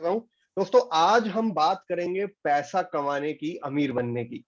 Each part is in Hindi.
रहा हूं। दोस्तों, आज हम बात करेंगे पैसा कमाने की, अमीर बनने की।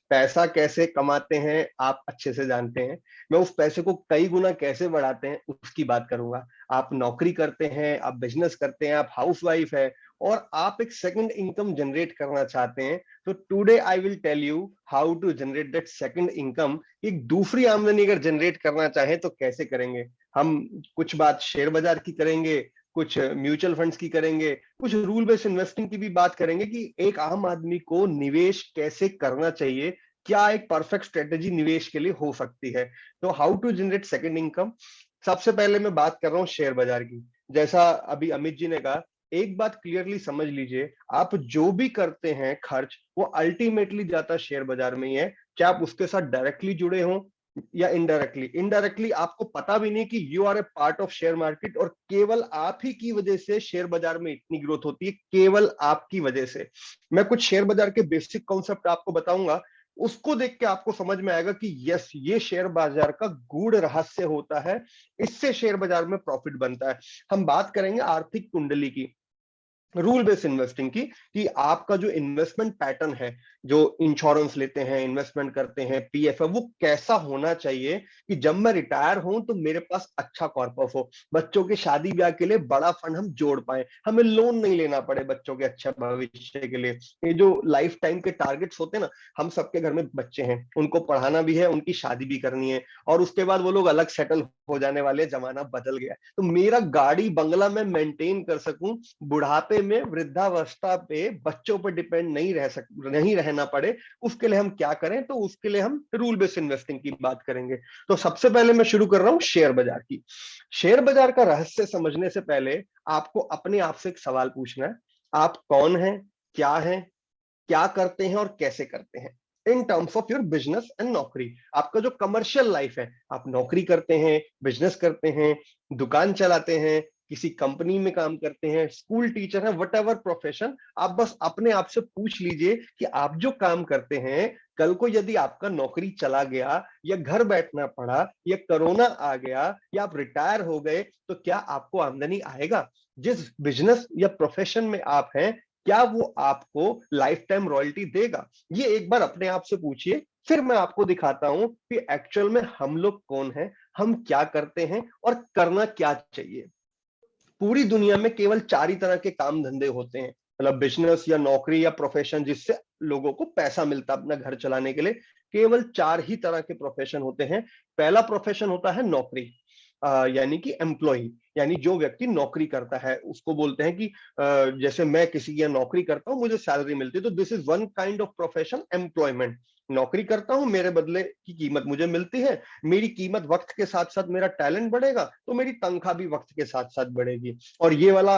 पैसा कैसे कमाते हैं आप अच्छे से जानते हैं। मैं उस पैसे को कई गुना कैसे बढ़ाते हैं उसकी बात करूंगा। आप नौकरी करते हैं, आप बिजनेस करते हैं, आप हाउसवाइफ है और आप एक सेकंड इनकम जनरेट करना चाहते हैं, तो today I will tell you how to generate that second income. एक दूसरी आमदनी अगर जनरेट करना चाहे तो कैसे करेंगे। हम कुछ बात शेयर बाजार की करेंगे, कुछ म्यूचुअल फंड्स की करेंगे, कुछ रूल बेस्ड इन्वेस्टिंग की भी बात करेंगे कि एक आम आदमी को निवेश कैसे करना चाहिए, क्या एक परफेक्ट स्ट्रेटेजी निवेश के लिए हो सकती है। तो how to generate second income. सबसे पहले मैं बात कर रहा हूँ शेयर बाजार की। जैसा अभी अमित जी ने कहा, एक बात क्लियरली समझ लीजिए, आप जो भी करते हैं खर्च, वो अल्टीमेटली जाता शेयर बाजार में ही है। क्या आप उसके साथ डायरेक्टली जुड़े हों या इनडायरेक्टली। इनडायरेक्टली आपको पता भी नहीं कि you are a part of share market, और केवल आप ही की वजह से शेयर बाजार में इतनी ग्रोथ होती है, केवल आपकी वजह से। मैं कुछ शेयर बाजार के बेसिक कॉन्सेप्ट आपको बताऊंगा, उसको देख के आपको समझ में आएगा कि यस, ये शेयर बाजार का गूढ़ रहस्य होता है, इससे शेयर बाजार में प्रॉफिट बनता है। हम बात करेंगे आर्थिक कुंडली की, रूल बेस्ड इन्वेस्टिंग की, कि आपका जो इन्वेस्टमेंट पैटर्न है, जो इंश्योरेंस लेते हैं, इन्वेस्टमेंट करते हैं, पीएफ है, वो कैसा होना चाहिए कि जब मैं रिटायर हूं तो मेरे पास अच्छा कॉर्पस हो, बच्चों के शादी ब्याह के लिए बड़ा फंड हम जोड़ पाए, हमें लोन नहीं लेना पड़े बच्चों के अच्छे भविष्य के लिए। ये जो लाइफ टाइम के टारगेट्स होते हैं ना, हम सबके घर में बच्चे हैं, उनको पढ़ाना भी है, उनकी शादी भी करनी है, और उसके बाद वो लोग अलग सेटल हो जाने वाले, जमाना बदल गया। तो मेरा गाड़ी बंगला में मेंटेन कर सकूं, बुढ़ापे में, वृद्धावस्था पे बच्चों पर डिपेंड नहीं रहना पड़े, उसके लिए हम क्या करें। तो उसके लिए हम रूल बेस्ड इन्वेस्टिंग की बात करेंगे। तो सबसे पहले मैं शुरू कर रहा हूं शेयर बाजार की। शेयर बाजार का रहस्य समझने से पहले आपको अपने आप से एक सवाल पूछना है। आप कौन हैं, क्या करते हैं और कैसे करते हैं in terms of your business and नौकरी। आपका जो कमर्शियल लाइफ है, आप नौकरी करते हैं, बिजनेस करते हैं, दुकान चलाते हैं, किसी कंपनी में काम करते हैं, स्कूल टीचर हैं, वट एवर प्रोफेशन, आप बस अपने आप से पूछ लीजिए कि आप जो काम करते हैं, कल को यदि आपका नौकरी चला गया, या घर बैठना पड़ा, या कोरोना आ गया, या आप रिटायर हो गए, तो क्या आपको आमदनी आएगा। जिस बिजनेस या प्रोफेशन में आप हैं, क्या वो आपको लाइफ टाइम रॉयल्टी देगा। ये एक बार अपने आप से पूछिए, फिर मैं आपको दिखाता हूं कि एक्चुअल में हम लोग कौन हैं, हम क्या करते हैं और करना क्या चाहिए। पूरी दुनिया में केवल 4 ही तरह के काम धंधे होते हैं, मतलब बिजनेस या नौकरी या प्रोफेशन, जिससे लोगों को पैसा मिलता है अपना घर चलाने के लिए। केवल 4 ही तरह के प्रोफेशन होते हैं। पहला प्रोफेशन होता है नौकरी, यानी कि एम्प्लॉय, यानी जो व्यक्ति नौकरी करता है, उसको बोलते हैं कि जैसे मैं किसी की नौकरी करता हूं, मुझे सैलरी मिलती है, तो this is one kind of profession, employment. नौकरी करता हूं, मेरे बदले की कीमत मुझे मिलती है, मेरी कीमत वक्त के साथ साथ मेरा टैलेंट बढ़ेगा, तो मेरी तनख्वाह भी वक्त के साथ साथ बढ़ेगी। और ये वाला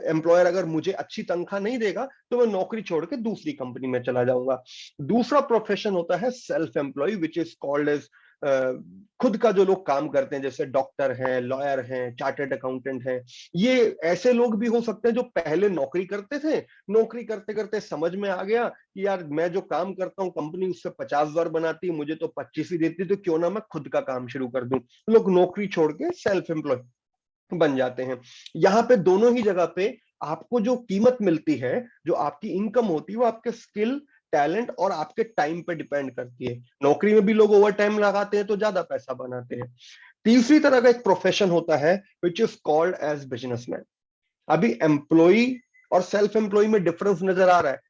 एम्प्लॉयर अगर मुझे अच्छी तनख्वाह नहीं देगा, तो मैं नौकरी छोड़ के दूसरी कंपनी में चला जाऊंगा। दूसरा प्रोफेशन होता है self employ, which is called as खुद का जो लोग काम करते हैं, जैसे डॉक्टर हैं, लॉयर हैं, चार्टर्ड अकाउंटेंट हैं। ये ऐसे लोग भी हो सकते हैं जो पहले नौकरी करते थे, नौकरी करते करते समझ में आ गया कि यार मैं जो काम करता हूँ, कंपनी उससे 50,000 बनाती है, मुझे तो 25 ही देती, तो क्यों ना मैं खुद का काम शुरू कर दूं। लोग नौकरी छोड़ के सेल्फ एम्प्लॉय बन जाते हैं। यहाँ पे दोनों ही जगह पे आपको जो कीमत मिलती है, जो आपकी इनकम होती है, वो आपके स्किल, टैलेंट और आपके टाइम पे डिपेंड करती है। नौकरी में भी लोग ओवर टाइम लगाते हैं तो ज्यादा पैसा बनाते हैं। तीसरी तरह का एक प्रोफेशन होता है which is called as businessman. अभी एम्प्लॉय और सेल्फ एम्प्लॉय में डिफरेंस नजर आ रहा है।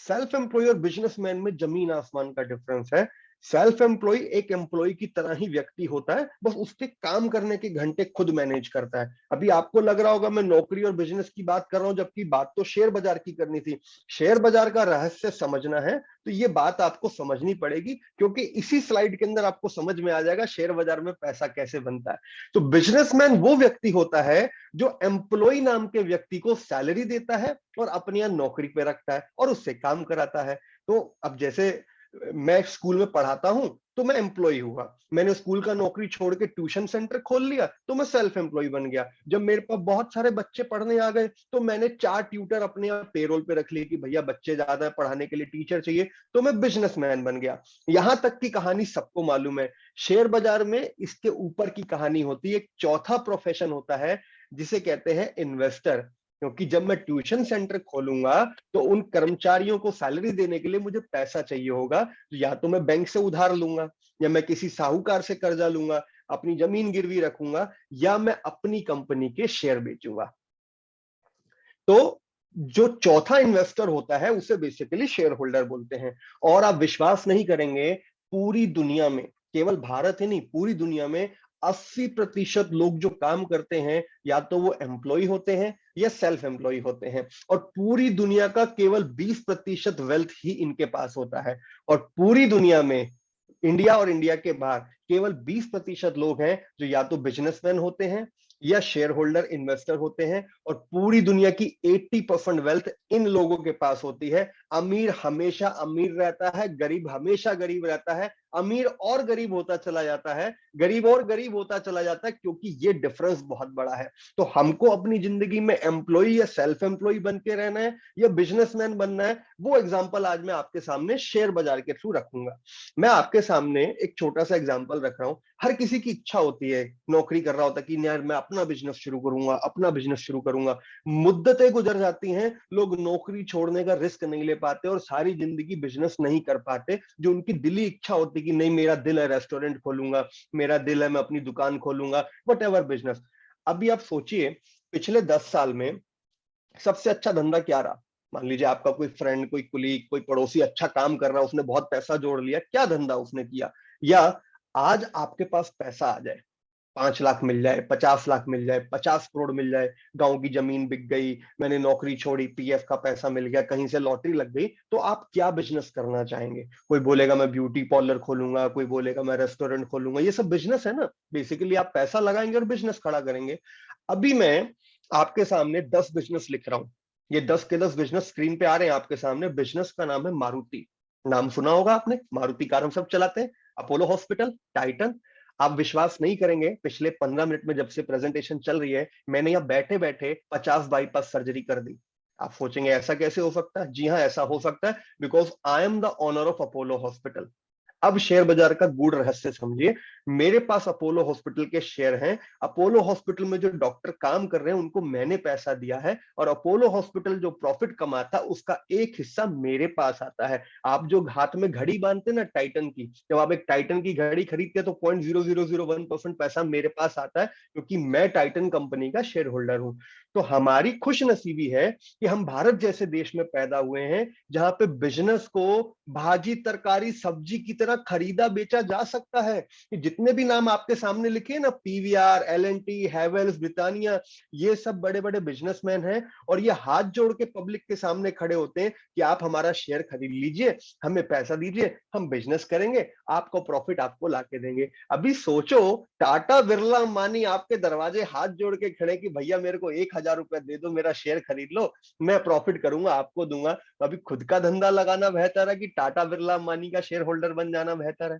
सेल्फ एम्प्लॉय और बिजनेसमैन में जमीन आसमान का डिफरेंस है। सेल्फ एम्प्लॉय एक एम्प्लॉय की तरह ही व्यक्ति होता है, बस उसके काम करने के घंटे खुद मैनेज करता है। अभी आपको लग रहा होगा मैं नौकरी और बिजनेस की बात कर रहा हूं, जबकि बात तो शेयर बाजार की करनी थी। शेयर बाजार का रहस्य समझना है तो ये बात आपको समझनी पड़ेगी, क्योंकि इसी स्लाइड के अंदर आपको समझ में आ जाएगा शेयर बाजार में पैसा कैसे बनता है। तो बिजनेसमैन वो व्यक्ति होता है जो एम्प्लॉय नाम के व्यक्ति को सैलरी देता है और अपनी यहां नौकरी पे रखता है और उससे काम कराता है। तो अब जैसे मैं स्कूल में पढ़ाता हूं, तो मैं एम्प्लॉय हुआ, मैंने स्कूल का नौकरी छोड़ के ट्यूशन सेंटर खोल लिया, तो मैं सेल्फ एम्प्लॉय बन गया। जब मेरे पास बहुत सारे बच्चे पढ़ने आ गए, तो मैंने 4 ट्यूटर अपने पेरोल पे रख लिए कि भैया बच्चे ज्यादा है, पढ़ाने के लिए टीचर चाहिए, तो मैं बिजनेसमैन बन गया। यहां तक की कहानी सबको मालूम है। शेयर बाजार में इसके ऊपर की कहानी होती है। एक चौथा प्रोफेशन होता है जिसे कहते हैं इन्वेस्टर, क्योंकि जब मैं ट्यूशन सेंटर खोलूंगा तो उन कर्मचारियों को सैलरी देने के लिए मुझे पैसा चाहिए होगा। तो या तो मैं बैंक से उधार लूंगा, या मैं किसी साहूकार से कर्जा लूंगा, अपनी जमीन गिरवी रखूंगा, या मैं अपनी कंपनी के शेयर बेचूंगा। तो जो चौथा इन्वेस्टर होता है उसे बेसिकली शेयर होल्डर बोलते हैं। और आप विश्वास नहीं करेंगे, पूरी दुनिया में, केवल भारत ही नहीं, पूरी दुनिया में 80% लोग जो काम करते हैं या तो वो एम्प्लॉय होते हैं या सेल्फ एम्प्लॉय होते हैं, और पूरी दुनिया का केवल 20% वेल्थ ही इनके पास होता है। और पूरी दुनिया में, इंडिया और इंडिया के बाहर, केवल 20% लोग हैं जो या तो बिजनेसमैन होते हैं या शेयर होल्डर इन्वेस्टर होते हैं, और पूरी दुनिया की 80% वेल्थ इन लोगों के पास होती है। अमीर हमेशा अमीर रहता है, गरीब हमेशा गरीब रहता है, अमीर और गरीब होता चला जाता है, गरीब और गरीब होता चला जाता है, क्योंकि ये डिफरेंस बहुत बड़ा है। तो हमको अपनी जिंदगी में एम्प्लॉय या सेल्फ एम्प्लॉय बन के रहना है या बिजनेसमैन बनना है, वो एग्जांपल आज मैं आपके सामने शेयर बाजार के थ्रू रखूंगा। मैं आपके सामने एक छोटा सा एग्जांपल रख रहा हूं। हर किसी की इच्छा होती है, नौकरी कर रहा होता है कि यार मैं अपना बिजनेस शुरू करूंगा, अपना बिजनेस शुरू करूंगा। मुद्दतें गुजर जाती हैं, लोग नौकरी छोड़ने का रिस्क नहीं ले पाते और सारी जिंदगी बिजनेस नहीं कर पाते। जो उनकी दिली इच्छा होती है कि नहीं, मेरा दिल है रेस्टोरेंट खोलूंगा, मेरा दिल है मैं अपनी दुकान खोलूंगा, वट एवर बिजनेस। अभी आप सोचिए, पिछले 10 साल में सबसे अच्छा धंधा क्या रहा? मान लीजिए आपका कोई फ्रेंड, कोई कुलीग, कोई पड़ोसी अच्छा काम कर रहा है, उसने बहुत पैसा जोड़ लिया, क्या धंधा उसने किया? या आज आपके पास पैसा आ जाए, 5 लाख मिल जाए, 50 लाख मिल जाए, 50 करोड़ मिल जाए, गांव की जमीन बिक गई, मैंने नौकरी छोड़ी, पीएफ का पैसा मिल गया, कहीं से लॉटरी लग गई, तो आप क्या बिजनेस करना चाहेंगे? कोई बोलेगा मैं ब्यूटी पार्लर खोलूंगा, कोई बोलेगा मैं रेस्टोरेंट खोलूंगा। ये सब बिजनेस है ना, बेसिकली आप पैसा लगाएंगे और बिजनेस खड़ा करेंगे। अभी मैं आपके सामने 10 बिजनेस लिख रहा हूं। ये 10 के 10 बिजनेस स्क्रीन पे आ रहे हैं आपके सामने। बिजनेस का नाम है मारुति। नाम सुना होगा आपने, मारुति कार हम सब चलाते हैं। Apollo hospital, Titan. आप विश्वास नहीं करेंगे, पिछले 15 मिनट में जब से प्रेजेंटेशन चल रही है, मैंने यहाँ बैठे बैठे 50 बाईपास सर्जरी कर दी। आप सोचेंगे ऐसा कैसे हो सकता है? जी हाँ, ऐसा हो सकता है, because I am the owner of Apollo hospital. अब शेयर बाजार का गूढ़ रहस्य समझिए। मेरे पास अपोलो हॉस्पिटल के शेयर हैं। अपोलो हॉस्पिटल में जो डॉक्टर काम कर रहे हैं उनको मैंने पैसा दिया है, और अपोलो हॉस्पिटल जो प्रॉफिट कमाता है उसका एक हिस्सा मेरे पास आता है। आप जो हाथ में घड़ी बांधते हैं ना टाइटन की, जब आप एक टाइटन की घड़ी खरीदते हैं तो 0.0001% पैसा मेरे पास आता है, क्योंकि मैं टाइटन कंपनी का शेयर होल्डर हूं। तो हमारी खुश नसीबी है कि हम भारत जैसे देश में पैदा हुए हैं, जहां पे बिजनेस को भाजी तरकारी सब्जी की तरह खरीदा बेचा जा सकता है। कि जितने भी नाम आपके सामने लिखे ना, पीवीआर, एल&टी, हैवेल्स, ब्रिटानिया, ये सब बड़े बड़े बिजनेसमैन हैं, और ये हाथ जोड़ के पब्लिक के सामने खड़े होते हैं कि आप हमारा शेयर खरीद लीजिए, हमें पैसा दीजिए, हम बिजनेस करेंगे, आपको प्रॉफिट आपको लाके देंगे। अभी सोचो, टाटा, बिरला, अंबानी आपके दरवाजे हाथ जोड़ के खड़े कि भैया मेरे को 1,000 रुपए दे दो, मेरा शेयर खरीद लो, मैं प्रॉफिट करूंगा, आपको दूंगा। तो अभी खुद का धंधा लगाना बेहतर है कि टाटा, बिरला, अंबानी का शेयर होल्डर बन जाना बेहतर है?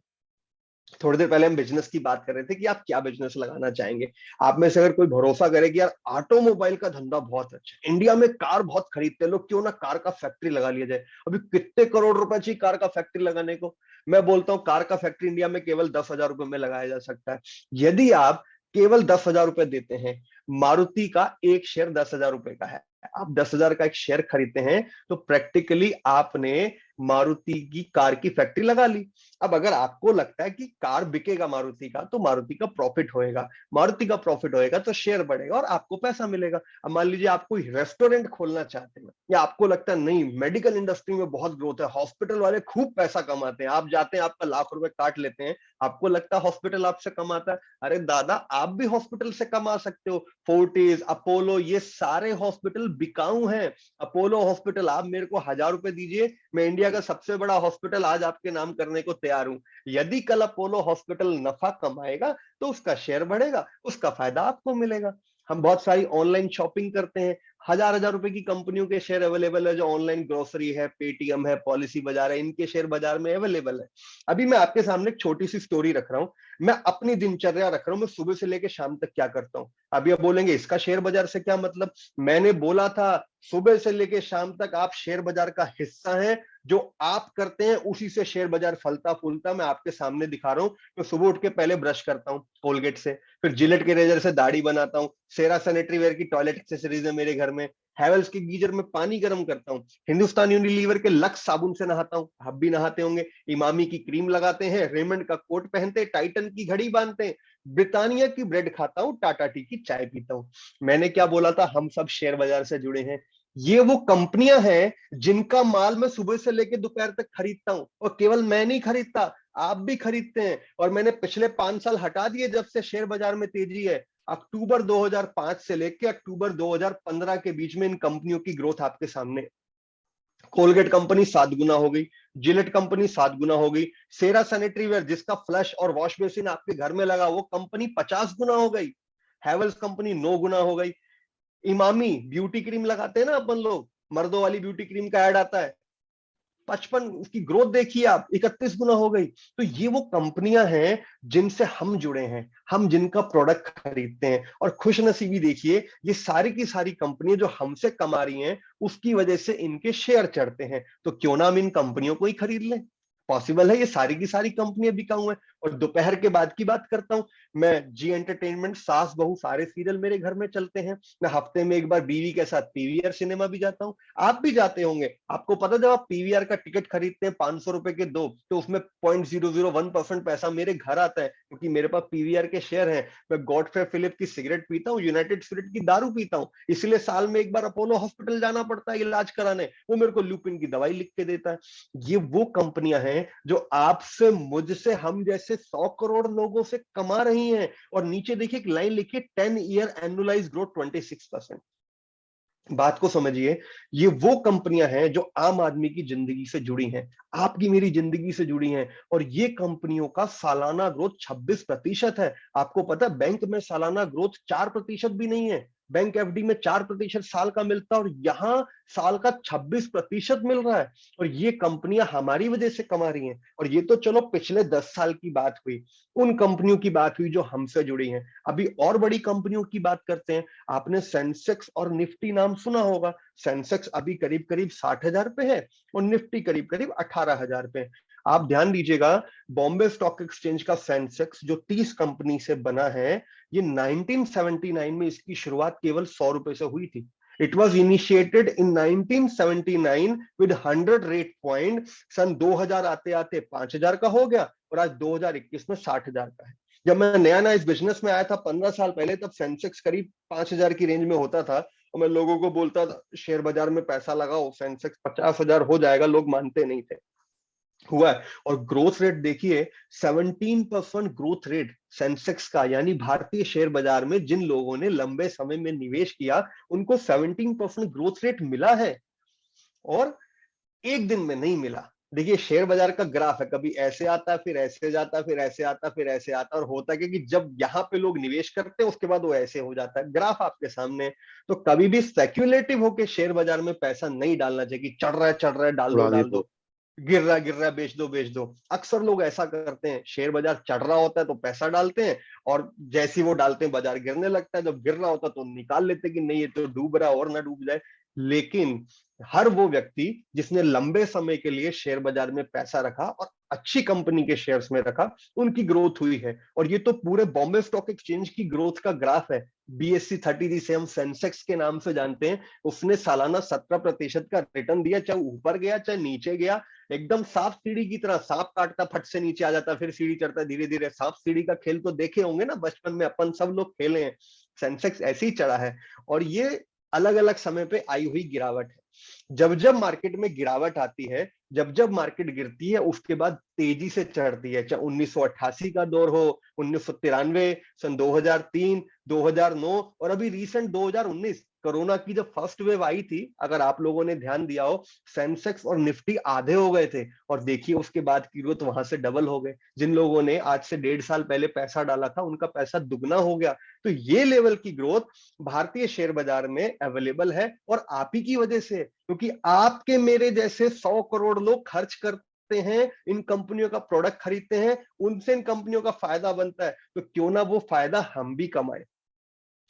थोड़ी देर पहले हम बिजनेस की बात कर रहे थे कि आप क्या बिजनेस लगाना चाहेंगे। आप में से अगर कोई भरोसा करे कि यार ऑटोमोबाइल का धंधा बहुत अच्छा है, इंडिया में कार बहुत खरीदते हैं लोग, क्यों ना कार का फैक्ट्री लगा लिया जाए। अभी कितने करोड़ रुपए चाहिए कार का फैक्ट्री लगाने को? मैं बोलता हूँ कार का फैक्ट्री इंडिया में केवल 10,000 रुपए में लगाया जा सकता है। यदि आप केवल 10,000 रुपए देते हैं, मारुति का एक शेयर 10,000 रुपए का है, आप 10,000 का एक शेयर खरीदते हैं, तो प्रैक्टिकली आपने मारुति की कार की फैक्ट्री लगा ली। अब अगर आपको लगता है कि कार बिकेगा मारुति का, तो मारुति का प्रॉफिट होएगा, मारुति का प्रॉफिट होएगा तो शेयर बढ़ेगा और आपको पैसा मिलेगा। अब मान लीजिए आप कोई रेस्टोरेंट खोलना चाहते हैं, या आपको लगता है नहीं मेडिकल इंडस्ट्री में बहुत ग्रोथ है, हॉस्पिटल वाले खूब पैसा कमाते हैं, आप जाते हैं आपका लाख रुपए काट लेते हैं, आपको लगता है हॉस्पिटल आपसे कमाता है। अरे दादा, आप भी हॉस्पिटल से कमा सकते हो। फोर्टिस, अपोलो, ये सारे हॉस्पिटल बिकाऊ हैं। अपोलो हॉस्पिटल, आप मेरे को 1,000 रुपए दीजिए, मैं इंडिया का सबसे बड़ा हॉस्पिटल आज आपके नाम करने को तैयार हूं। यदि कल अपोलो हॉस्पिटल नफा कमाएगा तो उसका शेयर बढ़ेगा, उसका फायदा आपको मिलेगा। हम बहुत सारी ऑनलाइन शॉपिंग करते हैं, हजार हजार रुपए की कंपनियों के शेयर अवेलेबल है, जो ऑनलाइन ग्रोसरी है, पेटीएम है, पॉलिसी बाजार है, इनके शेयर बाजार में अवेलेबल है। अभी मैं आपके सामने एक छोटी सी स्टोरी रख रहा हूं, मैं अपनी दिनचर्या रख रहा हूं, मैं सुबह से लेकर शाम तक क्या करता हूं। अभी आप बोलेंगे इसका शेयर बाजार से क्या मतलब? मैंने बोला था सुबह से लेकर शाम तक आप शेयर बाजार का हिस्सा हैं, जो आप करते हैं उसी से शेयर बाजार फलता फूलता। मैं आपके सामने दिखा रहा हूं। मैं सुबह उठ के पहले ब्रश करता हूं कोलगेट से, फिर जिलेट के रेजर से दाढ़ी बनाता हूं, सेरा सैनिटरी वेयर की टॉयलेट एक्सेसरीज है मेरे घर में, हैवेल्स के गीजर में पानी गर्म करता हूँ, हिंदुस्तान यूनिलीवर के लक्स साबुन से नहाता हूँ, आप भी नहाते होंगे, इमामी की क्रीम लगाते हैं, रेमंड का कोट पहनते, टाइटन की घड़ी बांधते हैं, ब्रिटानिया की ब्रेड खाता हूँ, टाटा टी की चाय पीता हूँ। मैंने क्या बोला था, हम सब शेयर बाजार से जुड़े हैं। ये वो कंपनियां हैं जिनका माल मैं सुबह से लेकर दोपहर तक खरीदता हूं, और केवल मैं नहीं खरीदता, आप भी खरीदते हैं। और मैंने पिछले 5 साल हटा दिए जब से शेयर बाजार में तेजी है। अक्टूबर 2005 से लेकर अक्टूबर 2015 के बीच में इन कंपनियों की ग्रोथ आपके सामने। कोलगेट कंपनी 7 गुना हो गई, जिलेट कंपनी 7 गुना हो गई, सेरा सैनिटरी वेयर जिसका फ्लश और वॉश बेसिन आपके घर में लगा वो कंपनी 50 गुना हो गई, हैवेल्स कंपनी 9 गुना हो गई, इमामी ब्यूटी क्रीम लगाते हैं ना अपन लोग, मर्दों वाली ब्यूटी क्रीम का ऐड आता है, 55, उसकी ग्रोथ देखिए आप, 31 गुना हो गई। तो ये वो कंपनियां हैं जिनसे हम जुड़े हैं, हम जिनका प्रोडक्ट खरीदते हैं। और खुशनसीबी देखिए, ये सारी की सारी कंपनियां जो हमसे कमा रही हैं उसकी वजह से इनके शेयर चढ़ते हैं। तो क्यों ना हम इन कंपनियों को ही खरीद लें, पॉसिबल है, ये सारी की सारी कंपनियां बिकाऊ हैं। और दोपहर के बाद की बात करता हूं, मैं जी एंटरटेनमेंट, सास बहू सारे सीरियल मेरे घर में चलते हैं। मैं हफ्ते में एक बार बीवी के साथ पीवीआर सिनेमा भी जाता हूं, आप भी जाते होंगे। आपको पता, जब आप पीवीआर का टिकट खरीदते हैं 500 रुपए के दो, तो उसमें 0.001% पैसा मेरे घर आता है, क्योंकि मेरे पास पीवीआर के शेयर हैं। मैं गॉडफ्रे फिलिप की सिगरेट पीता हूँ, यूनाइटेड स्पिरिट की दारू पीता हूँ, इसलिए साल में एक बार अपोलो हॉस्पिटल जाना पड़ता है इलाज कराने, वो मेरे को ल्यूपिन की दवाई लिख के देता है। ये वो कंपनियां हैं जो आपसे, मुझसे, हम जैसे 100 करोड़ लोगों से कमा रही हैं। और नीचे देखिए एक लाइन लिखी, 10 ईयर एनुअलाइज ग्रोथ 26%। बात को समझिए, ये वो कंपनियां हैं जो आम आदमी की जिंदगी से जुड़ी हैं, आपकी मेरी जिंदगी से जुड़ी हैं। और ये कंपनियों का सालाना ग्रोथ 26% है। आपको पता है, बैंक में सालाना ग्रोथ 4% भी नहीं है। बैंक एफडी में 4% साल का मिलता है, और यहां साल का 26% मिल रहा है। और ये कंपनियां हमारी वजह से कमा रही हैं। और ये तो चलो पिछले 10 साल की बात हुई, उन कंपनियों की बात हुई जो हमसे जुड़ी हैं। अभी और बड़ी कंपनियों की बात करते हैं। आपने सेंसेक्स और निफ्टी नाम सुना होगा। सेंसेक्स अभी करीब करीब 60,000 पे है, और निफ्टी करीब करीब 18,000 पे है। आप ध्यान दीजिएगा, बॉम्बे स्टॉक एक्सचेंज का सेंसेक्स जो 30 कंपनी से बना है, ये 1979 में इसकी शुरुआत केवल 100 रुपए से हुई थी। It was initiated in 1979 with 100 rate point. सन 2000 आते आते 5,000 का हो गया, और आज 2021 में 60,000 का है। जब मैं नया नया इस बिजनेस में आया था 15 साल पहले, तब सेंसेक्स करीब 5,000 की रेंज में होता था, और मैं लोगों को बोलता था शेयर बाजार में पैसा लगाओ, सेंसेक्स 50,000 हो जाएगा, लोग मानते नहीं थे। हुआ है। और ग्रोथ रेट देखिए, 17% ग्रोथ रेट सेंसेक्स का, यानी भारतीय शेयर बाजार में जिन लोगों ने लंबे समय में निवेश किया, उनको 17% ग्रोथ रेट मिला है। और एक दिन में नहीं मिला। देखिए, शेयर बाजार का ग्राफ है, कभी ऐसे आता है, फिर ऐसे जाता है, फिर ऐसे आता है, फिर ऐसे आता है। और होता है कि जब यहाँ पे लोग निवेश करते हैं, उसके बाद वो ऐसे हो जाता है। ग्राफ आपके सामने। तो कभी भी स्पेक्युलेटिव होकर शेयर बाजार में पैसा नहीं डालना चाहिए कि चढ़ रहा है, डाल दो उड़ा दिए डाल तो। दो, गिर रहा है, बेच दो बेच दो। अक्सर लोग ऐसा करते हैं, शेयर बाजार चढ़ रहा होता है तो पैसा डालते हैं, और जैसे ही वो डालते हैं बाजार गिरने लगता है। जब गिर रहा होता है तो निकाल लेते हैं कि नहीं, ये तो डूब रहा है, और ना डूब जाए। लेकिन हर वो व्यक्ति जिसने लंबे समय के लिए शेयर बाजार में पैसा रखा और अच्छी कंपनी के शेयर्स में रखा, उनकी ग्रोथ हुई है। और ये तो पूरे बॉम्बे स्टॉक एक्सचेंज की ग्रोथ का ग्राफ है। बीएससी 30 जिसे हम सेंसेक्स के नाम से जानते हैं, उसने सालाना 17% का रिटर्न दिया, चाहे ऊपर गया चाहे नीचे गया। एकदम साफ सीढ़ी की तरह, सांप काटता फट से नीचे आ जाता, फिर सीढ़ी चढ़ता धीरे धीरे। सांप सीढ़ी का खेल तो देखे होंगे ना, बचपन में अपन सब लोग खेले हैं। सेंसेक्स ऐसे ही चढ़ा है। और ये अलग अलग समय पे आई हुई गिरावट है। जब जब मार्केट में गिरावट आती है, जब जब मार्केट गिरती है, उसके बाद तेजी से चढ़ती है। चाहे 1988 का दौर हो, 1993, सन 2003, 2009, और अभी रिसेंट 2019 कोरोना की जब फर्स्ट वेव आई थी, अगर आप लोगों ने ध्यान दिया हो, सेंसेक्स और निफ्टी आधे हो गए थे। और देखिए उसके बाद की ग्रोथ वहां से डबल हो गए। जिन लोगों ने आज से 1.5 साल पहले पैसा डाला था, उनका पैसा दुगना हो गया। तो ये लेवल की ग्रोथ भारतीय शेयर बाजार में अवेलेबल है, और आप ही की वजह से। क्योंकि आपके मेरे जैसे 100 करोड़ लोग खर्च करते हैं, इन कंपनियों का प्रोडक्ट खरीदते हैं, उनसे इन कंपनियों का फायदा बनता है। तो क्यों ना वो फायदा हम भी कमाए।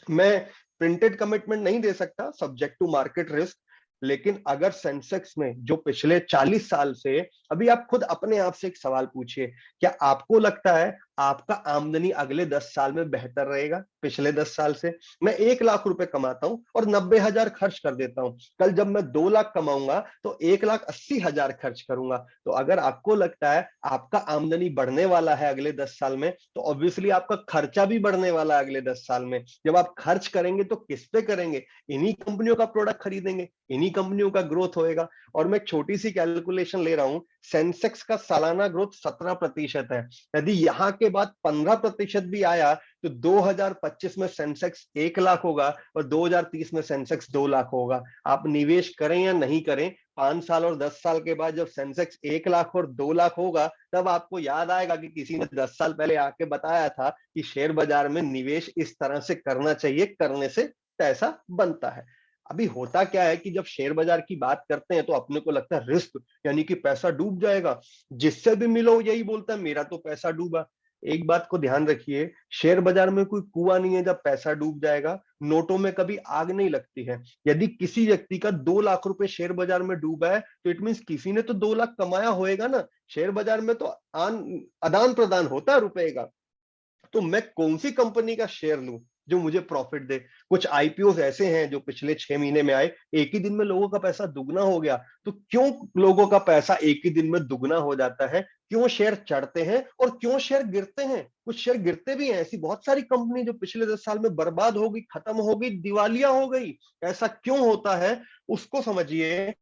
मैं प्रिंटेड कमिटमेंट नहीं दे सकता, सब्जेक्ट टू मार्केट रिस्क। लेकिन अगर सेंसेक्स में जो पिछले 40 साल से, अभी आप खुद अपने आप से एक सवाल पूछिए, क्या आपको लगता है आपका आमदनी अगले 10 साल में बेहतर रहेगा पिछले 10 साल से। मैं 1 लाख रुपए कमाता हूं और 90,000 खर्च कर देता हूं, कल जब मैं 2 लाख कमाऊंगा तो 1,80,000 खर्च करूंगा। तो अगर आपको लगता है आपका आमदनी बढ़ने वाला है अगले 10 साल में, तो ऑब्वियसली आपका खर्चा भी बढ़ने वाला है अगले 10 साल में। जब आप खर्च करेंगे तो किस पे करेंगे? इन्हीं कंपनियों का प्रोडक्ट खरीदेंगे, इन्हीं कंपनियों का ग्रोथ होएगा। और मैं छोटी सी कैलकुलेशन ले रहा हूं, सेंसेक्स का सालाना ग्रोथ 17% है। यदि यहां के बाद 15% भी आया तो 2025 में सेंसेक्स 1 लाख होगा और 2030 में सेंसेक्स 2 लाख होगा। आप निवेश करें या नहीं करें, 5 साल और 10 साल के बाद जब सेंसेक्स 1 लाख और 2 लाख होगा, तब आपको याद आएगा कि किसी ने 10 साल पहले आके बताया था कि शेयर बाजार में निवेश इस तरह से करना चाहिए, करने से पैसा बनता है। अभी होता क्या है कि जब शेयर बाजार की बात करते हैं तो अपने को लगता है रिस्क, यानी कि पैसा डूब जाएगा। जिससे भी मिलो यही बोलता है मेरा तो पैसा डूबा। एक बात को ध्यान रखिए, शेयर बाजार में कोई कुआं नहीं है जब पैसा डूब जाएगा, नोटों में कभी आग नहीं लगती है। यदि किसी व्यक्ति का 2 लाख रुपए शेयर बाजार में डूबा है तो इट मीन किसी ने तो 2 लाख कमाया होएगा ना। शेयर बाजार में तो आदान प्रदान होता है रुपए का। तो मैं कौन सी कंपनी का शेयर लूं जो मुझे प्रॉफिट दे? कुछ आईपीओ ऐसे हैं जो पिछले 6 महीने में आए, एक ही दिन में लोगों का पैसा दुगना हो गया। तो क्यों लोगों का पैसा एक ही दिन में दुगना हो जाता है? क्यों शेयर चढ़ते हैं और क्यों शेयर गिरते हैं? कुछ शेयर गिरते भी हैं, ऐसी बहुत सारी कंपनी जो पिछले 10 साल में बर्बाद हो गई, खत्म हो गई, दिवालिया हो गई। ऐसा क्यों होता है उसको समझिए।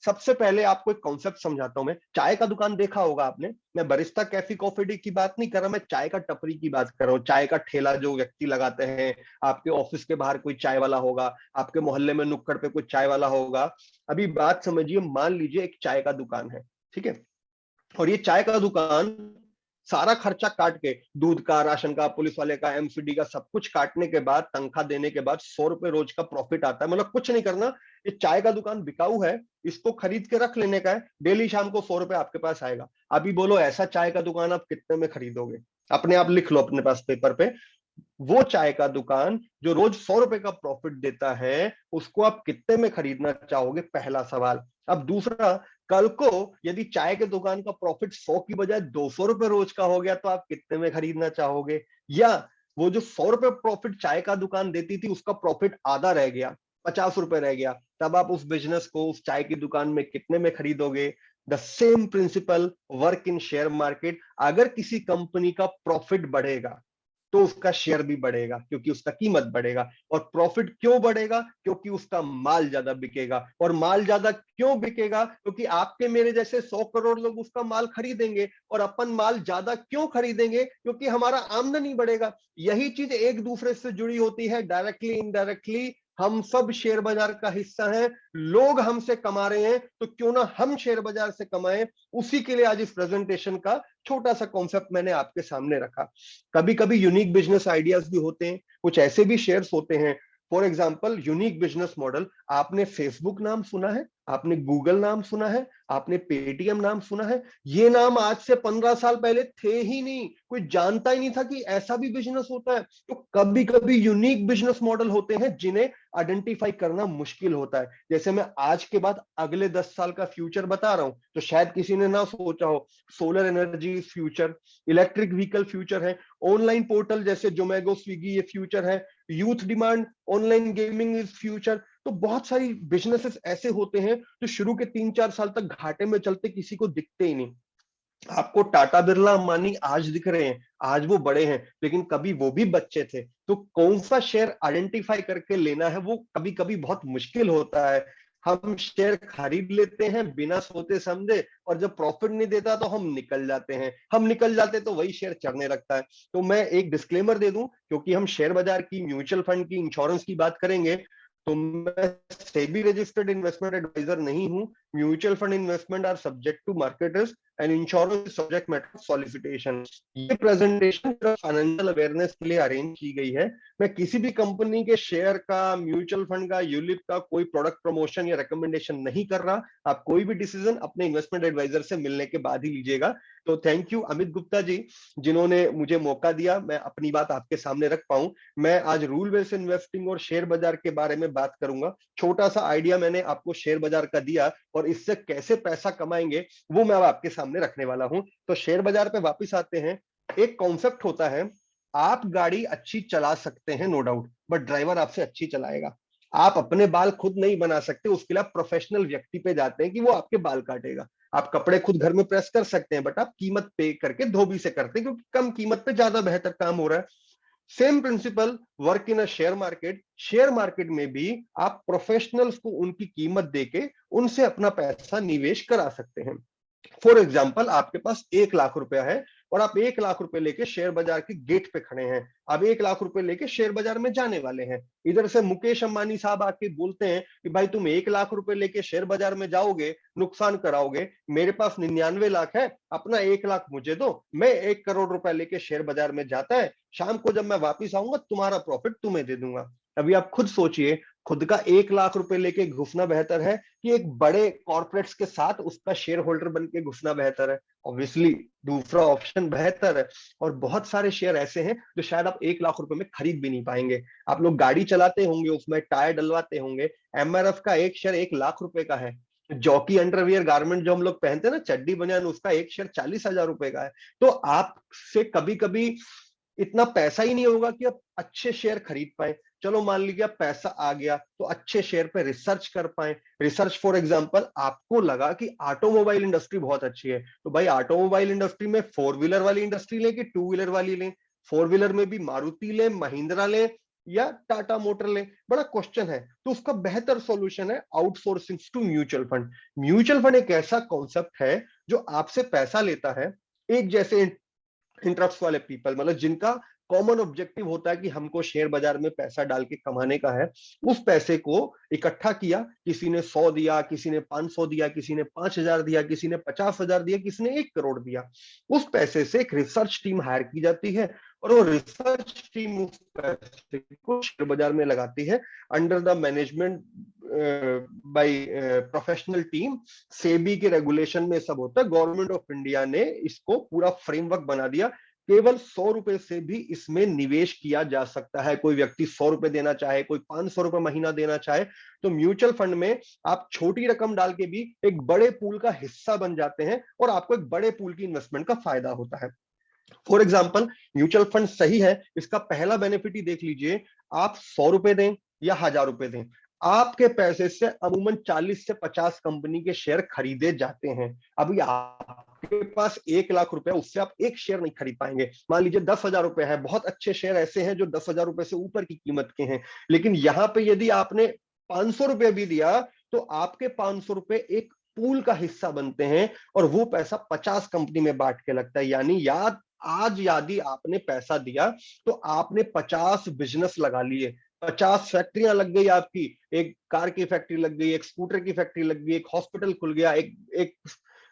सबसे पहले आपको एक कॉन्सेप्ट समझाता हूं मैं। चाय का दुकान देखा होगा आपने, मैं बरिस्ता कैफे कॉफी डे की बात नहीं कर रहा, मैं चाय का टपरी की बात कर रहा हूँ। चाय का ठेला जो व्यक्ति लगाते हैं, आपके ऑफिस के बाहर कोई चाय वाला होगा, आपके मोहल्ले में नुक्कड़ पे कोई चाय वाला होगा। अभी बात समझिए, मान लीजिए एक चाय का दुकान है, ठीक है, और ये चाय का दुकान सारा खर्चा काट के, दूध का, राशन का, पुलिस वाले का, एमसीडी का, सब कुछ काटने के बाद, तनख्वाह देने के बाद 100 रुपए रोज का प्रॉफिट आता है। मतलब कुछ नहीं करना, ये चाय का दुकान बिकाऊ है, इसको खरीद के रख लेने का है, डेली शाम को 100 रुपए आपके पास आएगा। अभी बोलो ऐसा चाय का दुकान आप कितने में खरीदोगे? अपने आप लिख लो अपने पास पेपर पे। वो चाय का दुकान जो रोज 100 रुपए का प्रॉफिट देता है, उसको आप कितने में खरीदना चाहोगे? पहला सवाल। अब दूसरा, कल को यदि चाय के दुकान का प्रॉफिट 100 की बजाय 200 रुपए रोज का हो गया तो आप कितने में खरीदना चाहोगे? या वो जो 100 रुपए प्रॉफिट चाय का दुकान देती थी उसका प्रॉफिट आधा रह गया, 50 रुपए रह गया, तब आप उस बिजनेस को, उस चाय की दुकान में कितने में खरीदोगे? The same principle work in share market. अगर किसी कंपनी का प्रॉफिट बढ़ेगा तो उसका शेयर भी बढ़ेगा, क्योंकि उसका कीमत बढ़ेगा। और प्रॉफिट क्यों बढ़ेगा? क्योंकि उसका माल ज्यादा बिकेगा। और माल ज्यादा क्यों बिकेगा? क्योंकि आपके मेरे जैसे 100 करोड़ लोग उसका माल खरीदेंगे। और अपन माल ज्यादा क्यों खरीदेंगे? क्योंकि हमारा आमदनी बढ़ेगा। यही चीज एक दूसरे से जुड़ी होती है, डायरेक्टली इनडायरेक्टली। हम सब शेयर बाजार का हिस्सा हैं, लोग हमसे कमा रहे हैं, तो क्यों ना हम शेयर बाजार से कमाएं। उसी के लिए आज इस प्रेजेंटेशन का छोटा सा कॉन्सेप्ट मैंने आपके सामने रखा। कभी कभी यूनिक बिजनेस आइडियाज भी होते हैं, कुछ ऐसे भी शेयर्स होते हैं। For example, unique business model. आपने फेसबुक नाम सुना है, आपने गूगल नाम सुना है, आपने पेटीएम नाम सुना है। ये नाम आज से 15 साल पहले थे ही नहीं, कोई जानता ही नहीं था कि ऐसा भी बिजनेस होता है। तो कभी कभी यूनिक बिजनेस मॉडल होते हैं जिन्हें आइडेंटिफाई करना मुश्किल होता है। जैसे मैं आज के बाद अगले 10 साल का फ्यूचर बता रहा हूं तो शायद किसी ने ना सोचा हो। Solar energy future, electric vehicle future है, ऑनलाइन पोर्टल जैसे जोमेटो, स्विगी, ये फ्यूचर है, youth demand, online gaming is future. तो बहुत सारी बिजनेसेस ऐसे होते हैं जो शुरू के 3-4 साल तक घाटे में चलते किसी को दिखते ही नहीं। आपको टाटा बिरला अंबानी आज दिख रहे हैं, आज वो बड़े हैं, लेकिन कभी वो भी बच्चे थे। तो कौन सा शेयर आइडेंटिफाई करके लेना है वो कभी कभी बहुत मुश्किल होता है। हम शेयर खरीद लेते हैं बिना सोचे समझे, और जब प्रॉफिट नहीं देता तो हम निकल जाते हैं। हम निकल जाते तो वही शेयर चढ़ने लगता है। तो मैं एक डिस्क्लेमर दे दूं, क्योंकि हम शेयर बाजार की, म्यूचुअल फंड की, इंश्योरेंस की बात करेंगे, तो मैं सेबी रजिस्टर्ड इन्वेस्टमेंट एडवाइजर नहीं हूं। Mutual fund investment are subject to market risk and insurance subject matter solicitation. ये प्रेजेंटेशन फाइनेंशियल अवेयरनेस के लिए अरेंज की गई है। मैं किसी भी कंपनी के शेयर का, म्यूचुअल फंड का, यूलिप का कोई प्रोडक्ट प्रमोशन या रिकमेंडेशन नहीं कर रहा। आप कोई भी डिसीजन अपने इन्वेस्टमेंट एडवाइजर से मिलने के बाद ही लीजिएगा। तो थैंक यू अमित गुप्ता जी, जिन्होंने मुझे मौका दिया मैं अपनी बात आपके सामने रख पाऊं। मैं आज रूल बेस्ड इन्वेस्टिंग और शेयर बाजार के बारे में बात करूंगा। छोटा सा आइडिया मैंने आपको शेयर बाजार का दिया, और इससे कैसे पैसा कमाएंगे वो मैं अब आपके सामने रखने वाला हूं। तो शेयर बाजार पे वापस आते हैं। एक कॉन्सेप्ट होता है, आप गाड़ी अच्छी चला सकते हैं नो डाउट, बट ड्राइवर आपसे अच्छी चलाएगा। आप अपने बाल खुद नहीं बना सकते, उसके लिए आप प्रोफेशनल व्यक्ति पे जाते हैं कि वो आपके बाल काटेगा। आप कपड़े खुद घर में प्रेस कर सकते हैं, बट आप कीमत पे करके धोबी से करते हैं, क्योंकि कम कीमत पे ज्यादा बेहतर काम हो रहा है। Same principle work in a share market. Share market में भी आप प्रोफेशनल्स को उनकी कीमत देके उनसे अपना पैसा निवेश करा सकते हैं। फॉर एग्जाम्पल, आपके पास 1 लाख रुपया है और आप 1 लाख रुपए लेके शेयर बाजार के गेट पे खड़े हैं। अब 1 लाख रुपए लेके शेयर बाजार में जाने वाले हैं। इधर से मुकेश अंबानी साहब आके बोलते हैं कि भाई तुम 1 लाख रुपए लेके शेयर बाजार में जाओगे, नुकसान कराओगे, मेरे पास 99 लाख है, अपना 1 लाख मुझे दो, मैं 1 करोड़ रुपए लेके शेयर बाजार में जाता है, शाम को जब मैं वापिस आऊंगा तुम्हारा प्रॉफिट तुम्हें दे दूंगा। अभी आप खुद सोचिए, खुद का 1 लाख रुपए लेके घुसना बेहतर है कि एक बड़े कॉर्पोरेट्स के साथ उसका शेयर होल्डर बन के घुसना बेहतर है? ऑब्वियसली दूसरा ऑप्शन बेहतर है। और बहुत सारे शेयर ऐसे हैं जो शायद आप 1 लाख रुपए में खरीद भी नहीं पाएंगे। आप लोग गाड़ी चलाते होंगे, उसमें टायर डलवाते होंगे, एमआरएफ का एक शेयर 1 लाख रुपए का है। जॉकी अंडरवियर गारमेंट जो हम लोग पहनते हैं ना, चड्डी बनियान, उसका एक शेयर 40,000 रुपए का है। तो आपसे कभी कभी इतना पैसा ही नहीं होगा कि आप अच्छे शेयर खरीद पाए। चलो मान लीजिए पैसा आ गया तो अच्छे शेयर पे रिसर्च कर पाए। रिसर्च फॉर एग्जांपल, आपको लगा कि ऑटोमोबाइल इंडस्ट्री बहुत अच्छी है, तो भाई ऑटोमोबाइल इंडस्ट्री में 4 व्हीलर वाली इंडस्ट्री लें कि 2 व्हीलर वाली लें? 4 व्हीलर में भी मारुति लें, महिंद्रा लें या टाटा मोटर लें? बड़ा क्वेश्चन है। तो उसका बेहतर सॉल्यूशन है outsourcing to mutual fund. Mutual fund एक ऐसा कॉन्सेप्ट है जो आपसे पैसा लेता है, एक जैसे इंटरेस्ट वाले पीपल, मतलब जिनका कॉमन ऑब्जेक्टिव होता है कि हमको शेयर बाजार में पैसा डाल के कमाने का है। उस पैसे को इकट्ठा किया, किसी ने 100 दिया, किसी ने 500 दिया, किसी ने 5,000 दिया, किसी ने 50,000 दिया, किसी ने 1 करोड़ दिया। उस पैसे से एक रिसर्च टीम हायर की जाती है और वो रिसर्च टीम उस पैसे को शेयर बाजार में लगाती है, under the management by professional team. SEBI के रेगुलेशन में सब होता है। गवर्नमेंट ऑफ इंडिया ने इसको पूरा फ्रेमवर्क बना दिया। केवल 100 रुपए से भी इसमें निवेश किया जा सकता है। कोई व्यक्ति 100 रुपए देना चाहे, कोई 500 रुपए महीना देना चाहे, तो म्यूचुअल फंड में आप छोटी रकम डाल के भी एक बड़े पूल का हिस्सा बन जाते हैं और आपको एक बड़े पूल की इन्वेस्टमेंट का फायदा होता है। फॉर एग्जाम्पल, म्यूचुअल फंड सही है, इसका पहला बेनिफिट ही देख लीजिए। आप 100 रुपए दें या 1,000 रुपए दें, आपके पैसे से अमूमन 40 से 50 कंपनी के शेयर खरीदे जाते हैं। अभी आपके पास 1 लाख रुपए, उससे आप एक शेयर नहीं खरीद पाएंगे। मान लीजिए 10,000 रुपए है, बहुत अच्छे शेयर ऐसे हैं जो 10,000 रुपए से ऊपर की कीमत के हैं, लेकिन यहां पे यदि आपने 500 रुपए भी दिया तो आपके 500 रुपए एक पूल का हिस्सा बनते हैं और वो पैसा 50 कंपनी में बांट के लगता है। यानी याद आज यदि आपने पैसा दिया तो आपने 50 बिजनेस लगा लिए, 50 फैक्ट्रियां लग गई आपकी। एक कार की फैक्ट्री लग गई, एक स्कूटर की फैक्ट्री लग गई, एक हॉस्पिटल खुल गया, एक एक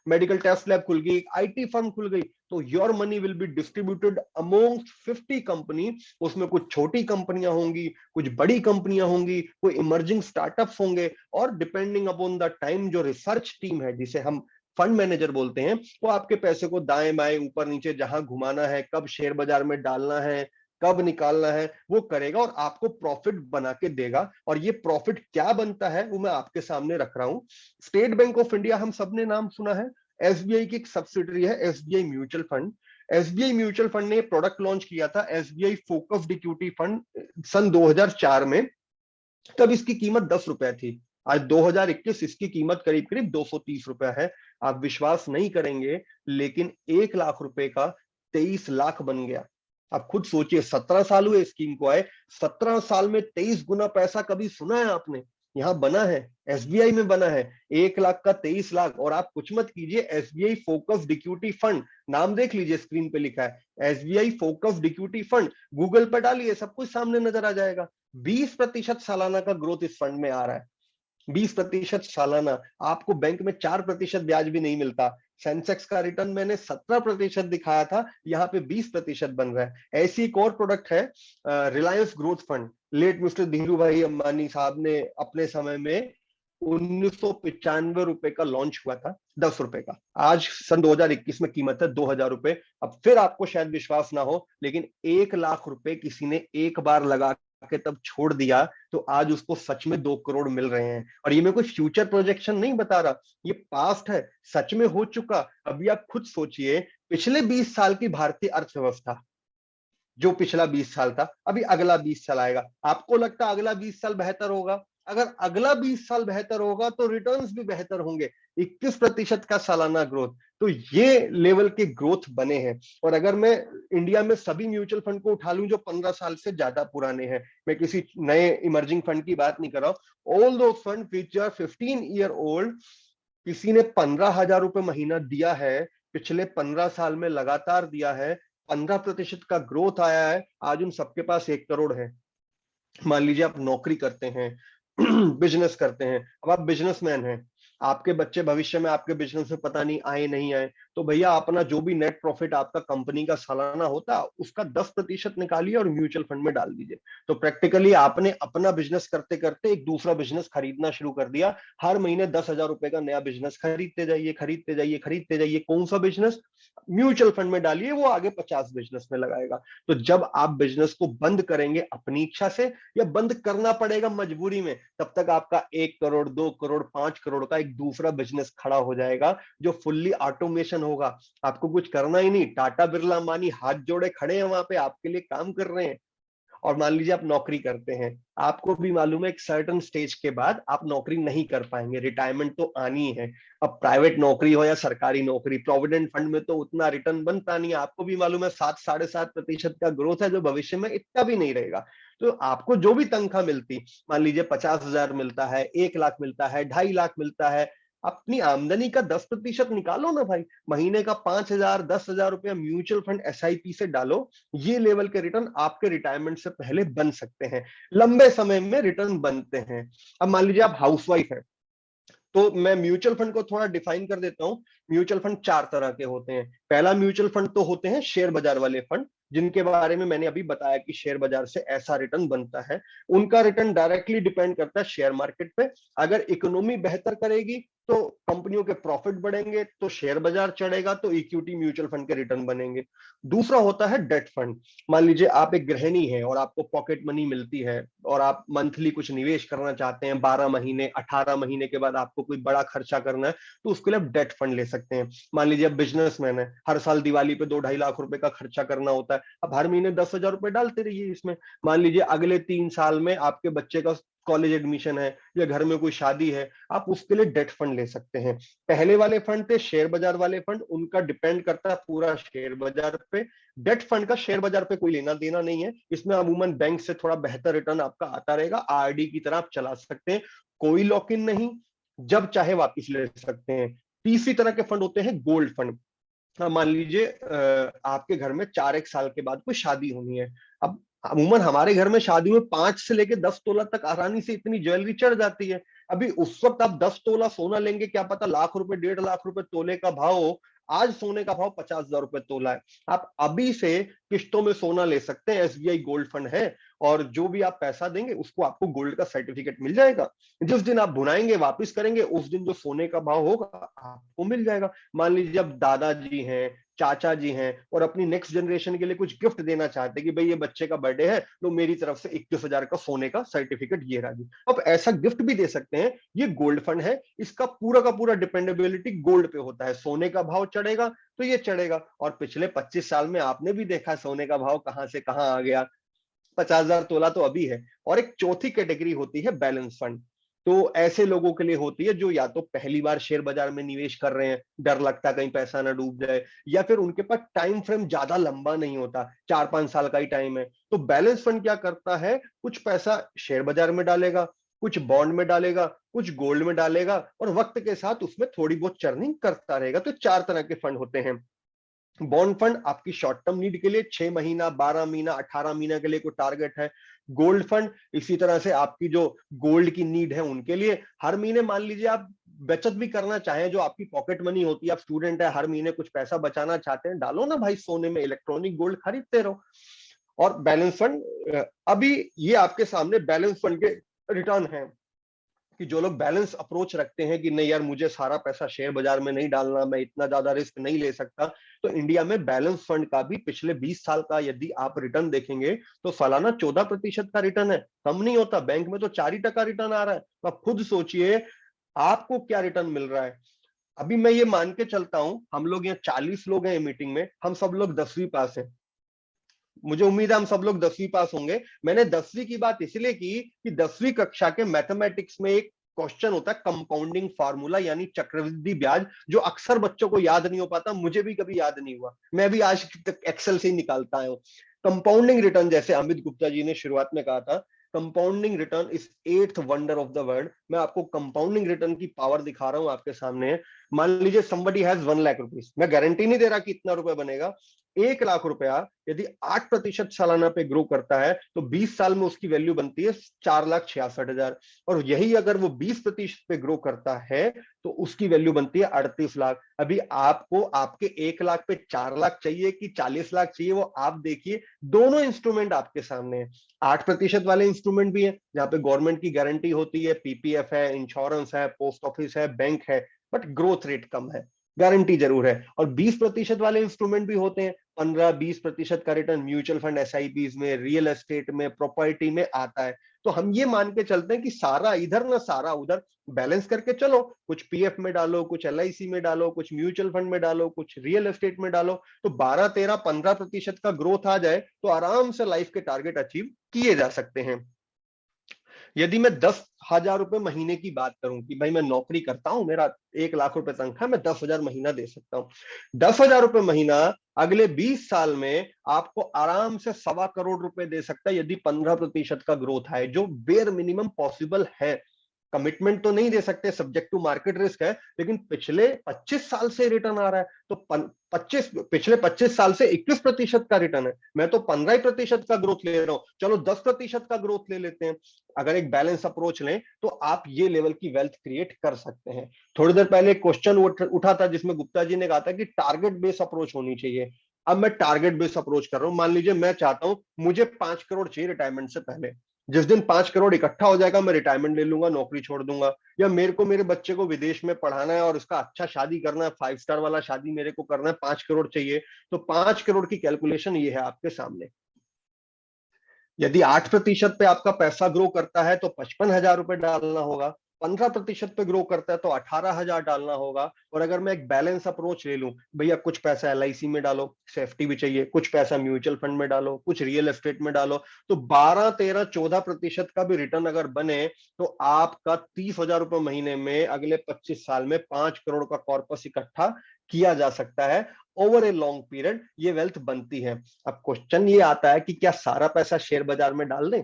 मेडिकल टेस्ट लैब खुल गई, एक आईटी फर्म खुल गई। तो your money will be distributed amongst 50 company. उसमें कुछ छोटी कंपनियां होंगी, कुछ बड़ी कंपनियां होंगी, कोई इमर्जिंग स्टार्टअप्स होंगे, और डिपेंडिंग अपॉन द टाइम जो रिसर्च टीम है, जिसे हम फंड मैनेजर बोलते हैं, वो आपके पैसे को दाएं बाएं ऊपर नीचे जहां घुमाना है, कब शेयर बाजार में डालना है, कब निकालना है, वो करेगा और आपको प्रॉफिट बना के देगा। और ये प्रॉफिट क्या बनता है वो मैं आपके सामने रख रहा हूं। स्टेट बैंक ऑफ इंडिया हम सबने नाम सुना है। एसबीआई की एक सब्सिडरी है SBI mutual fund. SBI mutual fund ने प्रोडक्ट लॉन्च किया था, एसबीआई फोकस्ड इक्विटी फंड, सन 2004 में। तब इसकी कीमत 10 रुपए थी। आज 2021 इसकी कीमत करीब करीब 230 रुपए है। आप विश्वास नहीं करेंगे, लेकिन 1 लाख रुपए का 23 लाख बन गया। आप खुद सोचिए, 17 साल हुए स्कीम को आए, 17 साल में 23 गुना पैसा कभी सुना है आपने? यहाँ बना है, एसबीआई में बना है। 1 लाख का 23 लाख। और आप कुछ मत कीजिए, एसबीआई फोकस्ड इक्विटी फंड, नाम देख लीजिए, स्क्रीन पे लिखा है SBI focused equity fund. Google पर डालिए, सब कुछ सामने नजर आ जाएगा। 20% सालाना का ग्रोथ इस फंड में आ रहा है। 20% सालाना। आपको बैंक में 4% ब्याज भी नहीं मिलता। सेंसेक्स का रिटर्न मैंने 17% दिखाया था, यहाँ पे 20% बन रहा है। ऐसी एक और प्रोडक्ट है, Reliance growth fund. Late mister Dhirubhai Ambani साहब ने अपने समय में 1995 रुपए का लॉन्च हुआ था, 10 रुपए का। आज सन 2021 में कीमत है 2,000 रुपए। अब फिर आपको शायद विश्वास ना हो, लेकिन 1 लाख रुपए किसी ने एक बार लगा के तब छोड़ दिया, तो आज उसको सच में 2 करोड़ मिल रहे हैं। और ये मैं कोई फ्यूचर प्रोजेक्शन नहीं बता रहा, ये पास्ट है, सच में हो चुका। अभी आप खुद सोचिए, पिछले 20 साल की भारतीय अर्थव्यवस्था, जो पिछला 20 साल था, अभी अगला 20 साल आएगा, आपको लगता है अगला 20 साल बेहतर होगा? अगर अगला 20 साल बेहतर होगा तो रिटर्न्स भी बेहतर होंगे। 21% का सालाना ग्रोथ, तो ये लेवल के ग्रोथ बने हैं। और अगर मैं इंडिया में सभी म्यूचुअल फंड को उठा लूं जो 15 साल से ज्यादा पुराने हैं, मैं किसी नए इमर्जिंग फंड की बात नहीं कर रहा हूं, ऑल दो fund which are 15 year old, किसी ने 15,000 रुपए महीना दिया है, पिछले 15 साल में लगातार दिया है, 15% का ग्रोथ आया है, आज उन सबके पास 1 करोड़ है। मान लीजिए आप नौकरी करते हैं, बिजनेस करते हैं, अब आप बिजनेसमैन हैं, आपके बच्चे भविष्य में आपके बिजनेस में पता नहीं आए नहीं आए, तो भैया अपना जो भी नेट प्रॉफिट आपका कंपनी का सालाना होता उसका 10% निकालिए और म्यूचुअल फंड में डाल दीजिए। तो प्रैक्टिकली आपने अपना बिजनेस करते करते एक दूसरा बिजनेस खरीदना शुरू कर दिया। हर महीने 10,000 रुपए का नया बिजनेस खरीदते जाइए, खरीदते जाइए, खरीदते जाइए। कौन सा बिजनेस? म्यूचुअल फंड में डालिए, वो आगे 50 बिजनेस में लगाएगा। तो जब आप बिजनेस को बंद करेंगे अपनी इच्छा से, या बंद करना पड़ेगा मजबूरी में, तब तक आपका 1 करोड़, 2 करोड़, 5 करोड़ का एक दूसरा बिजनेस खड़ा हो जाएगा जो फुल्ली ऑटोमेशन होगा। आपको कुछ करना ही नहीं, टाटा बिरला अंबानी हाथ जोड़े खड़े हैं वहां पे, आपके लिए काम कर रहे हैं। और मान लीजिए आप नौकरी करते हैं, आपको भी मालूम है एक सर्टेन स्टेज के बाद आप नौकरी नहीं कर पाएंगे, रिटायरमेंट तो आनी ही है। अब प्राइवेट नौकरी हो या सरकारी नौकरी, प्रोविडेंट फंड में तो उतना रिटर्न बनता नहीं है, आपको भी मालूम है 7-7.5% का ग्रोथ है जो भविष्य में इतना भी नहीं रहेगा। तो आपको जो भी तनख्वाह मिलती, मान लीजिए 50,000 मिलता है, 1 लाख मिलता है, 2.5 लाख मिलता है, अपनी आमदनी का 10% निकालो ना भाई, महीने का 5,000, 10,000 रुपया म्यूचुअल फंड एसआईपी से डालो। ये लेवल के रिटर्न आपके रिटायरमेंट से पहले बन सकते हैं, लंबे समय में रिटर्न बनते हैं। अब मान लीजिए आप हाउसवाइफ है, तो मैं म्यूचुअल फंड को थोड़ा डिफाइन कर देता हूं। म्यूचुअल फंड 4 तरह के होते हैं। पहला म्यूचुअल फंड तो होते हैं शेयर बाजार वाले फंड, जिनके बारे में मैंने अभी बताया कि शेयर बाजार से ऐसा रिटर्न बनता है। उनका रिटर्न डायरेक्टली डिपेंड करता है शेयर मार्केट पे। अगर इकोनॉमी बेहतर करेगी तो कंपनियों के प्रॉफिट बढ़ेंगे, तो शेयर बाजार चढ़ेगा, तो इक्विटी म्यूचुअल फंड के रिटर्न बनेंगे। दूसरा होता है डेट फंड। मान लीजिए आप एक गृहिणी है और आपको पॉकेट मनी मिलती है और आप मंथली कुछ निवेश करना चाहते हैं, 12 महीने, 18 महीने के बाद आपको कोई बड़ा खर्चा करना है, तो उसके लिए आप डेट फंड ले सकते हैं। मान लीजिए आप बिजनेसमैन है, हर साल दिवाली पे 2-2.5 लाख रुपए का खर्चा करना होता है, अब हर महीने 10,000 रुपए डालते रहिए इसमें। मान लीजिए अगले 3 साल में आपके बच्चे का कॉलेज एडमिशन है या घर में कोई शादी है, आप उसके लिए डेट फंड ले सकते हैं। पहले वाले फंड थे शेयर बाजार वाले फंड, उनका डिपेंड करता है पूरा शेयर बाजार पे। डेट फंड का शेयर बाजार पे कोई लेना देना नहीं है, इसमें अमूमन बैंक से थोड़ा बेहतर रिटर्न आपका आता रहेगा, आरडी की तरह आप चला सकते हैं, कोई लॉक इन नहीं, जब चाहे वापिस ले सकते हैं। तीसरी तरह के फंड होते हैं गोल्ड फंड। हाँ, मान लीजिए आपके घर में 4 एक साल के बाद कोई शादी होनी है। अब अमूमन हमारे घर में शादी में 5 से लेके 10 तोला तक आसानी से इतनी ज्वेलरी चढ़ जाती है। अभी उस वक्त आप 10 तोला सोना लेंगे, क्या पता लाख रुपए, 1.5 लाख रुपए तोले का भाव हो। आज सोने का भाव 50,000 रुपए तोला है। आप अभी से किश्तों में सोना ले सकते हैं, एसबीआई गोल्ड फंड है, और जो भी आप पैसा देंगे उसको आपको गोल्ड का सर्टिफिकेट मिल जाएगा। जिस दिन आप भुनाएंगे वापिस करेंगे, उस दिन जो सोने का भाव होगा आपको मिल जाएगा। मान लीजिए अब दादाजी हैं, चाचा जी हैं, और अपनी नेक्स्ट जनरेशन के लिए कुछ गिफ्ट देना चाहते हैं कि भाई ये बच्चे का बर्थडे है, तो मेरी तरफ से 21,000 का सोने का सर्टिफिकेट ये रहा जी। अब ऐसा गिफ्ट भी दे सकते हैं। ये गोल्ड फंड है, इसका पूरा का पूरा डिपेंडेबिलिटी गोल्ड पे होता है। सोने का भाव चढ़ेगा तो ये चढ़ेगा, और पिछले 25 साल में आपने भी देखा सोने का भाव कहां से कहां आ गया। 50,000 तोला तो अभी है। और एक चौथी कैटेगरी होती है बैलेंस फंड। तो ऐसे लोगों के लिए होती है जो या तो पहली बार शेयर बाजार में निवेश कर रहे हैं, डर लगता है कहीं पैसा ना डूब जाए, या फिर उनके पास टाइम फ्रेम ज्यादा लंबा नहीं होता, 4-5 साल का ही टाइम है। तो बैलेंस फंड क्या करता है, कुछ पैसा शेयर बाजार में डालेगा, कुछ बॉन्ड में डालेगा, कुछ गोल्ड में डालेगा, और वक्त के साथ उसमें थोड़ी बहुत चर्निंग करता रहेगा। तो 4 तरह के फंड होते हैं। बॉन्ड फंड आपकी शॉर्ट टर्म नीड के लिए, 6 महीना, 12 महीना, 18 महीना के लिए कोई टारगेट है। गोल्ड फंड इसी तरह से आपकी जो गोल्ड की नीड है उनके लिए। हर महीने मान लीजिए आप बचत भी करना चाहें, जो आपकी पॉकेट मनी होती है, आप स्टूडेंट है, हर महीने कुछ पैसा बचाना चाहते हैं, डालो ना भाई सोने में, इलेक्ट्रॉनिक गोल्ड खरीदते रहो। और बैलेंस फंड, अभी ये आपके सामने बैलेंस फंड के रिटर्न है, कि जो लोग बैलेंस अप्रोच रखते हैं कि नहीं यार मुझे सारा पैसा शेयर बाजार में नहीं डालना, मैं इतना ज्यादा रिस्क नहीं ले सकता, तो इंडिया में बैलेंस फंड का भी पिछले 20 साल का यदि आप रिटर्न देखेंगे तो सालाना 14% का रिटर्न है। कम नहीं होता, बैंक में तो 4% रिटर्न आ रहा है। तो आप खुद सोचिए आपको क्या रिटर्न मिल रहा है। अभी मैं ये मान के चलता हूं, हम लोग यहाँ 40 लोग हैं मीटिंग में, हम सब लोग 10वीं पास हैं। मुझे उम्मीद है हम सब लोग 10वीं पास होंगे। मैंने 10वीं की बात इसलिए की कि 10वीं कक्षा के मैथमेटिक्स में एक क्वेश्चन होता है कंपाउंडिंग फार्मूला, यानी चक्रवृद्धि ब्याज, जो अक्सर बच्चों को याद नहीं हो पाता, मुझे भी कभी याद नहीं हुआ, मैं भी आज तक एक्सेल से ही निकालता हूं। कंपाउंडिंग रिटर्न, जैसे अमित गुप्ता जी ने शुरुआत में कहा था, compounding return is eighth wonder of the world. मैं आपको कंपाउंडिंग रिटर्न की पावर दिखा रहा हूं, आपके सामने। मान लीजिए समबडी हैज 1 लाख रुपीज, मैं गारंटी नहीं दे रहा कि इतना रुपए बनेगा। 1 लाख रुपया यदि 8% सालाना पे ग्रो करता है तो 20 साल में उसकी वैल्यू बनती है 4,66,000। और यही अगर वो 20% पे ग्रो करता है तो उसकी वैल्यू बनती है 38 लाख। अभी आपको आपके 1 लाख पे 4 लाख चाहिए कि 40 लाख चाहिए, वो आप देखिए। दोनों इंस्ट्रूमेंट आपके सामने है। 8% वाले इंस्ट्रूमेंट भी है जहां पे गवर्नमेंट की गारंटी होती है, पीपीएफ है, इंश्योरेंस है, पोस्ट ऑफिस है, बैंक है, बट ग्रोथ रेट कम है, गारंटी जरूर है। और 20% वाले इंस्ट्रूमेंट भी होते हैं, 15-20% का रिटर्न म्यूचुअल फंड, एसआईपीज में, रियल एस्टेट में, प्रॉपर्टी में आता है। तो हम ये मान के चलते हैं कि सारा इधर ना सारा उधर, बैलेंस करके चलो। कुछ पीएफ में डालो, कुछ एलआईसी में डालो, कुछ म्यूचुअल फंड में डालो, कुछ रियल एस्टेट में डालो, तो 12-13-15% का ग्रोथ आ जाए तो आराम से लाइफ के टारगेट अचीव किए जा सकते हैं। यदि मैं 10,000 रुपए महीने की बात करूं कि भाई मैं नौकरी करता हूं, मेरा 1 लाख रुपए तनख्वाह, मैं 10,000 महीना दे सकता हूं। 10,000 रुपए महीना अगले 20 साल में आपको आराम से 1.25 करोड़ रुपए दे सकता है, यदि 15% का ग्रोथ है, जो बेयर मिनिमम पॉसिबल है। कमिटमेंट तो नहीं दे सकते, सब्जेक्ट टू मार्केट रिस्क है, लेकिन पिछले 25 साल से रिटर्न आ रहा है तो पिछले 25 साल से 21% का रिटर्न है। मैं तो 15% का ग्रोथ ले रहा हूं, चलो 10% का ग्रोथ ले लेते हैं। अगर एक बैलेंस अप्रोच लें तो आप ये लेवल की वेल्थ क्रिएट कर सकते हैं। थोड़ी देर पहले एक क्वेश्चन उठा था जिसमें गुप्ता जी ने कहा था कि टारगेट बेस्ड अप्रोच होनी चाहिए। अब मैं टारगेट बेस्ड अप्रोच कर रहा हूं। मान लीजिए मैं चाहता हूं मुझे 5 करोड़ चाहिए रिटायरमेंट से पहले। जिस दिन 5 करोड़ इकट्ठा हो जाएगा मैं रिटायरमेंट ले लूंगा, नौकरी छोड़ दूंगा। या मेरे को मेरे बच्चे को विदेश में पढ़ाना है और उसका अच्छा शादी करना है, 5 स्टार वाला शादी मेरे को करना है, 5 करोड़ चाहिए। तो 5 करोड़ की कैलकुलेशन ये है आपके सामने। यदि 8% पे आपका पैसा ग्रो करता है तो 55,000 रुपए डालना होगा। 15% पे ग्रो करता है तो 18,000 डालना होगा। और अगर मैं एक बैलेंस अप्रोच ले लूं, भैया कुछ पैसा एलआईसी में डालो, सेफ्टी भी चाहिए, कुछ पैसा म्यूचुअल फंड में डालो, कुछ रियल एस्टेट में डालो, तो 12-13-14% का भी रिटर्न अगर बने तो आपका 30,000 रुपए महीने में अगले 25 साल में 5 करोड़ का कॉर्पस इकट्ठा किया जा सकता है। ओवर ए लॉन्ग पीरियड ये वेल्थ बनती है। अब क्वेश्चन ये आता है कि क्या सारा पैसा शेयर बाजार में डाल दें?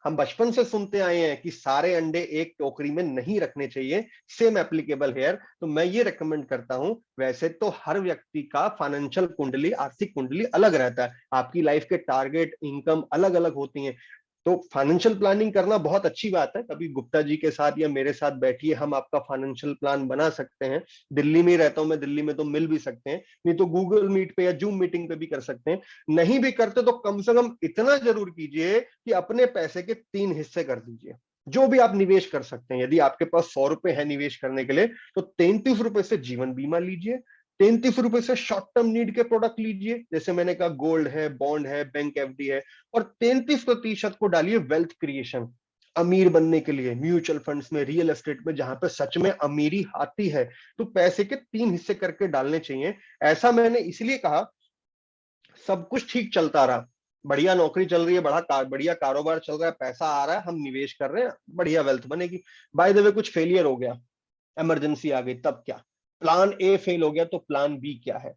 हम बचपन से सुनते आए हैं कि सारे अंडे एक टोकरी में नहीं रखने चाहिए, सेम एप्लीकेबल हेयर। तो मैं ये रेकमेंड करता हूं, वैसे तो हर व्यक्ति का फाइनेंशियल कुंडली, आर्थिक कुंडली अलग रहता है, आपकी लाइफ के टारगेट, इनकम अलग अलग होती हैं। तो फाइनेंशियल प्लानिंग करना बहुत अच्छी बात है। कभी गुप्ता जी के साथ या मेरे साथ बैठिए, हम आपका फाइनेंशियल प्लान बना सकते हैं। दिल्ली में ही रहता हूं मैं, दिल्ली में तो मिल भी सकते हैं, नहीं तो गूगल मीट पे या जूम मीटिंग पे भी कर सकते हैं। नहीं भी करते तो कम से कम इतना जरूर कीजिए कि अपने पैसे के 3 हिस्से कर दीजिए, जो भी आप निवेश कर सकते हैं। यदि आपके पास 100 रुपए है निवेश करने के लिए तो 33 रुपए से जीवन बीमा लीजिए, 33 रुपए से शॉर्ट टर्म नीड के प्रोडक्ट लीजिए, जैसे मैंने कहा गोल्ड है, बॉन्ड है, बैंक एफडी है। और 33% को डालिए वेल्थ क्रिएशन, अमीर बनने के लिए, म्यूचुअल फंड्स में, रियल एस्टेट में, जहां पे सच में अमीरी आती है। तो पैसे के 3 हिस्से करके डालने चाहिए। ऐसा मैंने इसलिए कहा, सब कुछ ठीक चलता रहा, बढ़िया नौकरी चल रही है, बढ़िया कारोबार चल रहा है, पैसा आ रहा है, हम निवेश कर रहे हैं, बढ़िया वेल्थ बनेगी। बाय द वे कुछ फेलियर हो गया, इमरजेंसी आ गई, तब क्या? प्लान ए फेल हो गया तो प्लान बी क्या है?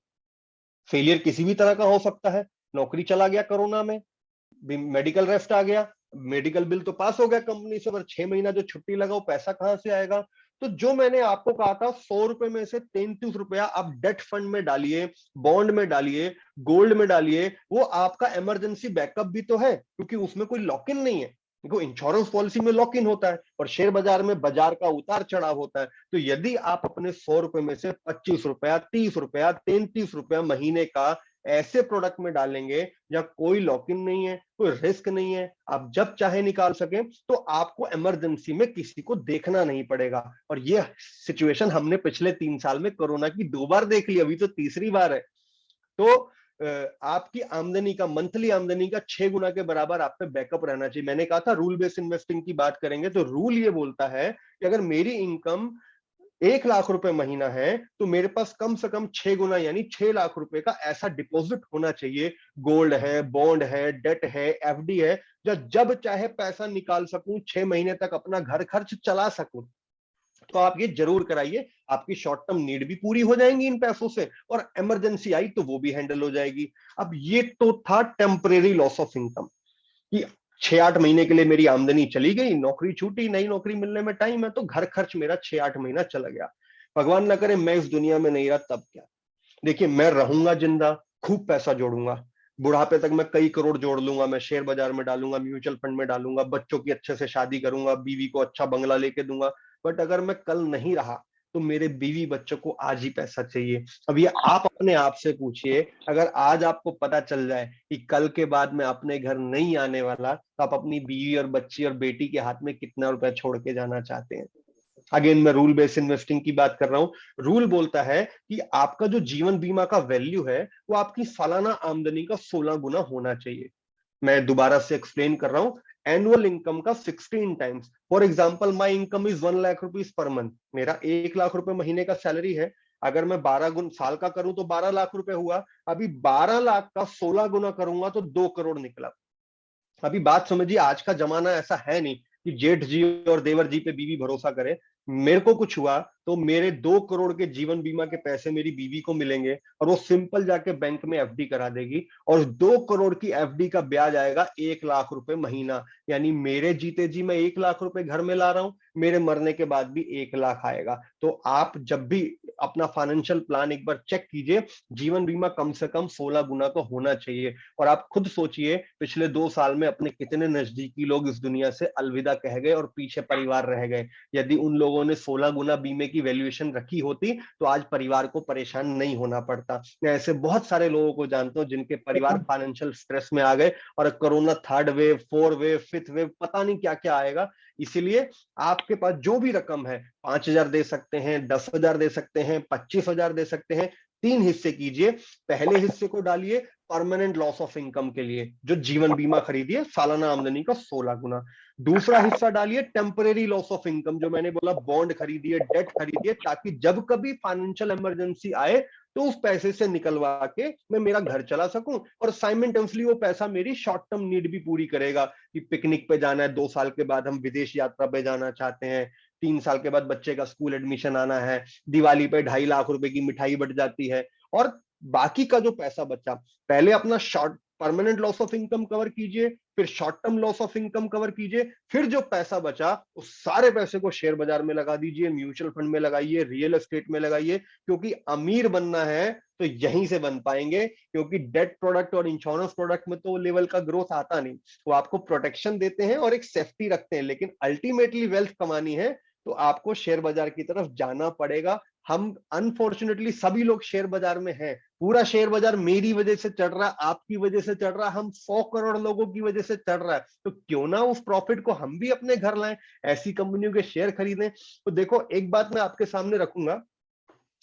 फेलियर किसी भी तरह का हो सकता है। नौकरी चला गया कोरोना में, मेडिकल रेस्ट आ गया, मेडिकल बिल तो पास हो गया कंपनी से, पर 6 महीना जो छुट्टी लगा वो पैसा कहां से आएगा? तो जो मैंने आपको कहा था, 100 रुपए में से 33 रुपया आप डेट फंड में डालिए, बॉन्ड में डालिए, गोल्ड में डालिए। वो आपका इमरजेंसी बैकअप भी तो है, क्योंकि उसमें कोई लॉक इन नहीं है। देखो इंश्योरेंस पॉलिसी में लॉक इन होता है और शेयर बाजार में बाजार का उतार चढ़ाव होता है। तो यदि आप अपने 100 रुपए में से 25 रुपया, 30 रुपया, 33 रुपया महीने का ऐसे प्रोडक्ट में डालेंगे जहां कोई लॉक इन नहीं है, कोई रिस्क नहीं है, आप जब चाहे निकाल सके, तो आपको इमरजेंसी में किसी को देखना नहीं पड़ेगा। और ये सिचुएशन हमने पिछले 3 साल में कोरोना की 2 बार देख ली, अभी तो तीसरी बार है। तो आपकी आमदनी का, मंथली आमदनी का 6 गुना के बराबर आप पे बैकअप रहना चाहिए। मैंने कहा था रूल बेस्ड इन्वेस्टिंग की बात करेंगे तो रूल ये बोलता है कि अगर मेरी इनकम 1 लाख रुपए महीना है तो मेरे पास कम से कम 6 गुना यानी 6 लाख रुपए का ऐसा डिपॉजिट होना चाहिए। गोल्ड है, बॉन्ड है, डेट है, एफडी है, जब चाहे पैसा निकाल सकूं, 6 महीने तक अपना घर खर्च चला सकूं। तो आप ये जरूर कराइए, आपकी शॉर्ट टर्म नीड भी पूरी हो जाएंगी इन पैसों से, और इमरजेंसी आई तो वो भी हैंडल हो जाएगी। अब ये तो था टेम्परेरी लॉस ऑफ इनकम कि 6-8 महीने के लिए मेरी आमदनी चली गई, नौकरी छूटी, नई नौकरी मिलने में टाइम है, तो घर खर्च मेरा 6-8 महीना चला गया। भगवान ना करे मैं इस दुनिया में नहीं रहा, तब क्या? देखिए, मैं रहूंगा जिंदा, खूब पैसा जोड़ूंगा, बुढ़ापे तक मैं कई करोड़ जोड़ लूंगा, मैं शेयर बाजार में डालूंगा, म्यूचुअल फंड में डालूंगा, बच्चों की अच्छे से शादी करूंगा, बीवी को अच्छा बंगला लेके दूंगा। बट अगर मैं कल नहीं रहा तो मेरे बीवी बच्चों को आज ही पैसा चाहिए। अब ये आप अपने आप से पूछिए, अगर आज आपको पता चल जाए कि कल के बाद मैं अपने घर नहीं आने वाला, तो आप अपनी बीवी और बच्ची और बेटी के हाथ में कितना रुपया छोड़ के जाना चाहते हैं? अगेन मैं रूल बेस्ड इन्वेस्टिंग की बात कर रहा हूं। रूल बोलता है कि आपका जो जीवन बीमा का वैल्यू है वो आपकी सालाना आमदनी का 16 गुना होना चाहिए। मैं दोबारा से एक्सप्लेन कर रहा हूं, एनुअल इनकम का 16 times. For example, my income is 1 lakh rupees per month, मेरा 1 लाख रुपए महीने का सैलरी है। अगर मैं 12 साल का करूं तो 12 लाख रुपए हुआ। अभी 12 लाख का 16 गुना करूंगा तो 2 करोड़ निकला। अभी बात समझिए, आज का जमाना ऐसा है नहीं कि जेठ जी और देवर जी पे बीवी भरोसा करे। मेरे को कुछ हुआ तो मेरे 2 करोड़ के जीवन बीमा के पैसे मेरी बीवी को मिलेंगे, और वो सिंपल जाके बैंक में एफडी करा देगी, और 2 करोड़ की एफडी का ब्याज आएगा 1 लाख रुपए महीना। यानी मेरे जीते जी मैं 1 लाख रुपए घर में ला रहा हूं, मेरे मरने के बाद भी 1 लाख आएगा। तो आप जब भी अपना फाइनेंशियल प्लान एक बार चेक कीजिए, जीवन बीमा कम से कम 16 गुना का होना चाहिए। और आप खुद सोचिए, पिछले 2 साल में अपने कितने नजदीकी लोग इस दुनिया से अलविदा कह गए और पीछे परिवार रह गए। यदि उन लोगों ने 16 गुना बीमे की वैल्यूएशन रखी होती तो आज परिवार को परेशान नहीं होना पड़ता। मैं ऐसे बहुत सारे लोगों को जानता हूं जिनके परिवार फाइनेंशियल स्ट्रेस में आ गए, और corona third wave, fourth wave, fifth wave, पता नहीं क्या क्या आएगा। इसीलिए आपके पास जो भी रकम है, 5,000 दे सकते हैं, 10,000 दे सकते हैं, 25,000 दे सकते हैं, 3 हिस्से कीजिए। पहले हिस्से को डालिए परमानेंट लॉस ऑफ इनकम के लिए, जो जीवन बीमा खरीदिए सालाना आमदनी का 16 गुना। दूसरा हिस्सा डालिए टेम्परेरी लॉस ऑफ इनकम, जो मैंने बोला, बॉन्ड खरीदिए, डेट खरीदिए, ताकि जब कभी फाइनेंशियल इमरजेंसी आए तो उस पैसे से निकलवा के मैं मेरा घर चला सकूं, और साइमल्टेनियसली वो पैसा मेरी शॉर्ट टर्म नीड भी पूरी करेगा। कि पिकनिक पे जाना है, 2 साल के बाद हम विदेश यात्रा पे जाना चाहते हैं, 3 साल के बाद बच्चे का स्कूल एडमिशन आना है, दिवाली पे 2.5 लाख रुपए की मिठाई बढ़ जाती है, और बाकी का जो पैसा बचा, पहले अपना short permanent loss of income cover कीजिए, फिर short term loss of income cover कीजिए, फिर जो पैसा बचा उस सारे पैसे को शेयर बाजार में लगा दीजिए, म्यूचुअल फंड में लगाइए, रियल एस्टेट में लगाइए। क्योंकि अमीर बनना है तो यहीं से बन पाएंगे, क्योंकि डेट प्रोडक्ट और इंश्योरेंस प्रोडक्ट में तो लेवल का ग्रोथ आता नहीं। वो आपको प्रोटेक्शन देते हैं और एक सेफ्टी रखते हैं, लेकिन अल्टीमेटली वेल्थ कमानी है तो आपको शेयर बाजार की तरफ जाना पड़ेगा। हम अनफॉर्चुनेटली सभी लोग शेयर बाजार में हैं, पूरा शेयर बाजार मेरी वजह से चढ़ रहा है, आपकी वजह से चढ़ रहा है, हम 100 करोड़ लोगों की वजह से चढ़ रहा है, तो क्यों ना उस प्रॉफिट को हम भी अपने घर लाएं, ऐसी कंपनियों के शेयर खरीदें। तो देखो, एक बात मैं आपके सामने रखूंगा,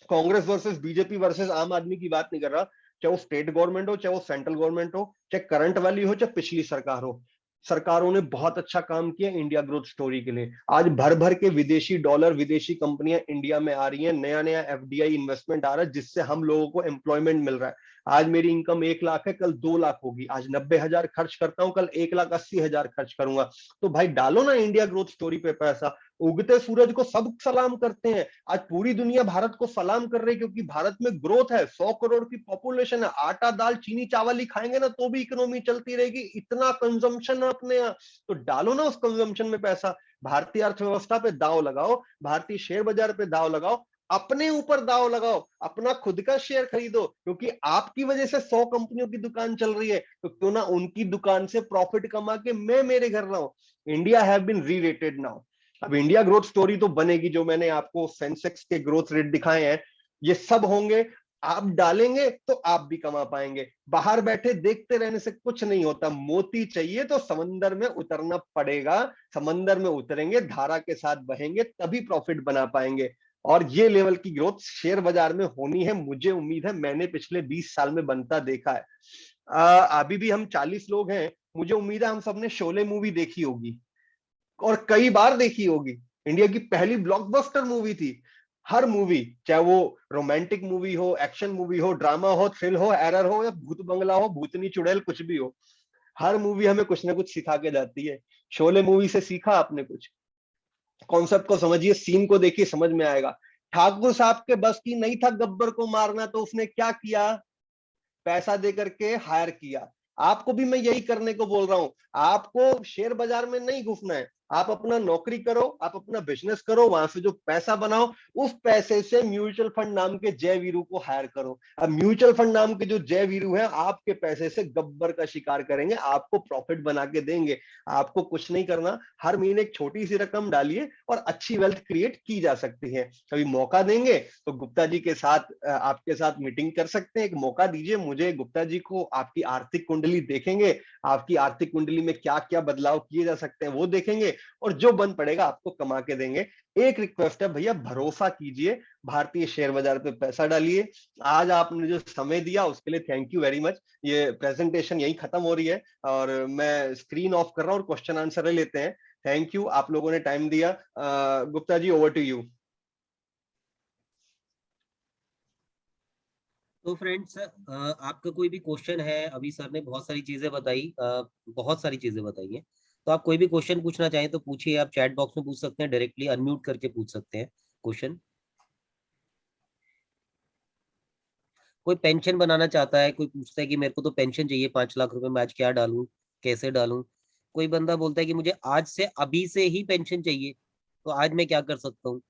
कांग्रेस वर्सेस बीजेपी वर्सेस आम आदमी की बात नहीं कर रहा। चाहे वो स्टेट गवर्नमेंट हो, चाहे वो सेंट्रल गवर्नमेंट हो, चाहे करंट वाली हो, चाहे पिछली सरकार हो, सरकारों ने बहुत अच्छा काम किया इंडिया ग्रोथ स्टोरी के लिए। आज भर भर के विदेशी डॉलर, विदेशी कंपनियां इंडिया में आ रही हैं, नया नया एफडीआई इन्वेस्टमेंट आ रहा है, जिससे हम लोगों को एम्प्लॉयमेंट मिल रहा है। आज मेरी इनकम 1 लाख है, कल 2 लाख होगी। आज 90,000 खर्च करता हूं, कल 1,80,000 खर्च करूंगा। तो भाई डालो ना इंडिया ग्रोथ स्टोरी पे पैसा। उगते सूरज को सब सलाम करते हैं, आज पूरी दुनिया भारत को सलाम कर रही है, क्योंकि भारत में ग्रोथ है, 100 करोड़ की पॉपुलेशन है, आटा दाल चीनी चावल ही खाएंगे ना तो भी इकोनॉमी चलती रहेगी, इतना कंजम्पशन है अपने यहाँ। तो डालो ना उस कंजम्पशन में पैसा, भारतीय अर्थव्यवस्था पे दाव लगाओ, भारतीय शेयर बाजार पे दाव लगाओ, अपने ऊपर दाव लगाओ, अपना खुद का शेयर खरीदो, क्योंकि आपकी वजह से 100 कंपनियों की दुकान चल रही है, तो क्यों ना उनकी दुकान से प्रॉफिट कमा के मैं मेरे घर लाऊं। इंडिया हैव बीन री रेटेड नाउ। अब इंडिया ग्रोथ स्टोरी तो बनेगी, जो मैंने आपको सेंसेक्स के ग्रोथ रेट दिखाए हैं ये सब होंगे। आप डालेंगे तो आप भी कमा पाएंगे, बाहर बैठे देखते रहने से कुछ नहीं होता। मोती चाहिए तो समंदर में उतरना पड़ेगा, समंदर में उतरेंगे, धारा के साथ बहेंगे, तभी प्रॉफिट बना पाएंगे। और ये लेवल की ग्रोथ शेयर बाजार में होनी है, मुझे उम्मीद है, मैंने पिछले 20 साल में बनता देखा है। अभी भी हम 40 लोग हैं, मुझे उम्मीद है हम सबने शोले मूवी देखी होगी, और कई बार देखी होगी। इंडिया की पहली ब्लॉकबस्टर मूवी थी। हर मूवी, चाहे वो रोमांटिक मूवी हो, एक्शन मूवी हो, ड्रामा हो, थ्रिल हो, एरर हो, या भूत बंगला हो, भूतनी चुड़ैल, कुछ भी हो, हर मूवी हमें कुछ ना कुछ सिखा के जाती है। शोले मूवी से सीखा आपने कुछ? कॉन्सेप्ट को समझिए, सीन को देखिए, समझ में आएगा। ठाकुर साहब के बस की नहीं था गब्बर को मारना, तो उसने क्या किया? पैसा दे करके हायर किया। आपको भी मैं यही करने को बोल रहा हूं। आपको शेयर बाजार में नहीं घुसना है, आप अपना नौकरी करो, आप अपना बिजनेस करो, वहां से जो पैसा बनाओ, उस पैसे से म्यूचुअल फंड नाम के जय वीरू को हायर करो। अब म्यूचुअल फंड नाम के जो जय वीरू हैं, आपके पैसे से गब्बर का शिकार करेंगे, आपको प्रॉफिट बना के देंगे। आपको कुछ नहीं करना, हर महीने एक छोटी सी रकम डालिए और अच्छी वेल्थ क्रिएट की जा सकती है। कभी मौका देंगे तो गुप्ता जी के साथ, आपके साथ मीटिंग कर सकते हैं। एक मौका दीजिए मुझे, गुप्ता जी को, आपकी आर्थिक कुंडली देखेंगे, आपकी आर्थिक कुंडली में क्या क्या बदलाव किए जा सकते हैं वो देखेंगे, और जो बन पड़ेगा आपको कमा के देंगे। एक रिक्वेस्ट है भैया, भरोसा कीजिए, भारतीय शेयर बाजार पे पैसा डालिए। आज आपने जो समय दिया उसके लिए थैंक यू वेरी मच। ये प्रेजेंटेशन यही खत्म हो रही है और मैं स्क्रीन ऑफ कर रहा हूँ और क्वेश्चन आंसर ले लेते हैं। थैंक यू, आप लोगों ने टाइम दिया। Gupta ji, over to you. तो फ्रेंड्स, आपका कोई भी क्वेश्चन है? अभी सर ने बहुत सारी चीजें बताई, बहुत सारी चीजें बताई हैं। तो आप कोई भी क्वेश्चन पूछना चाहें तो पूछिए। आप चैट बॉक्स में पूछ सकते हैं, डायरेक्टली अनम्यूट करके पूछ सकते हैं क्वेश्चन। कोई पेंशन बनाना चाहता है, कोई पूछता है कि मेरे को तो पेंशन चाहिए 5 लाख रुपए, मैं आज क्या डालूं, कैसे डालूं? कोई बंदा बोलता है कि मुझे आज से, अभी से ही पेंशन चाहिए, तो आज मैं क्या कर सकता हूँ?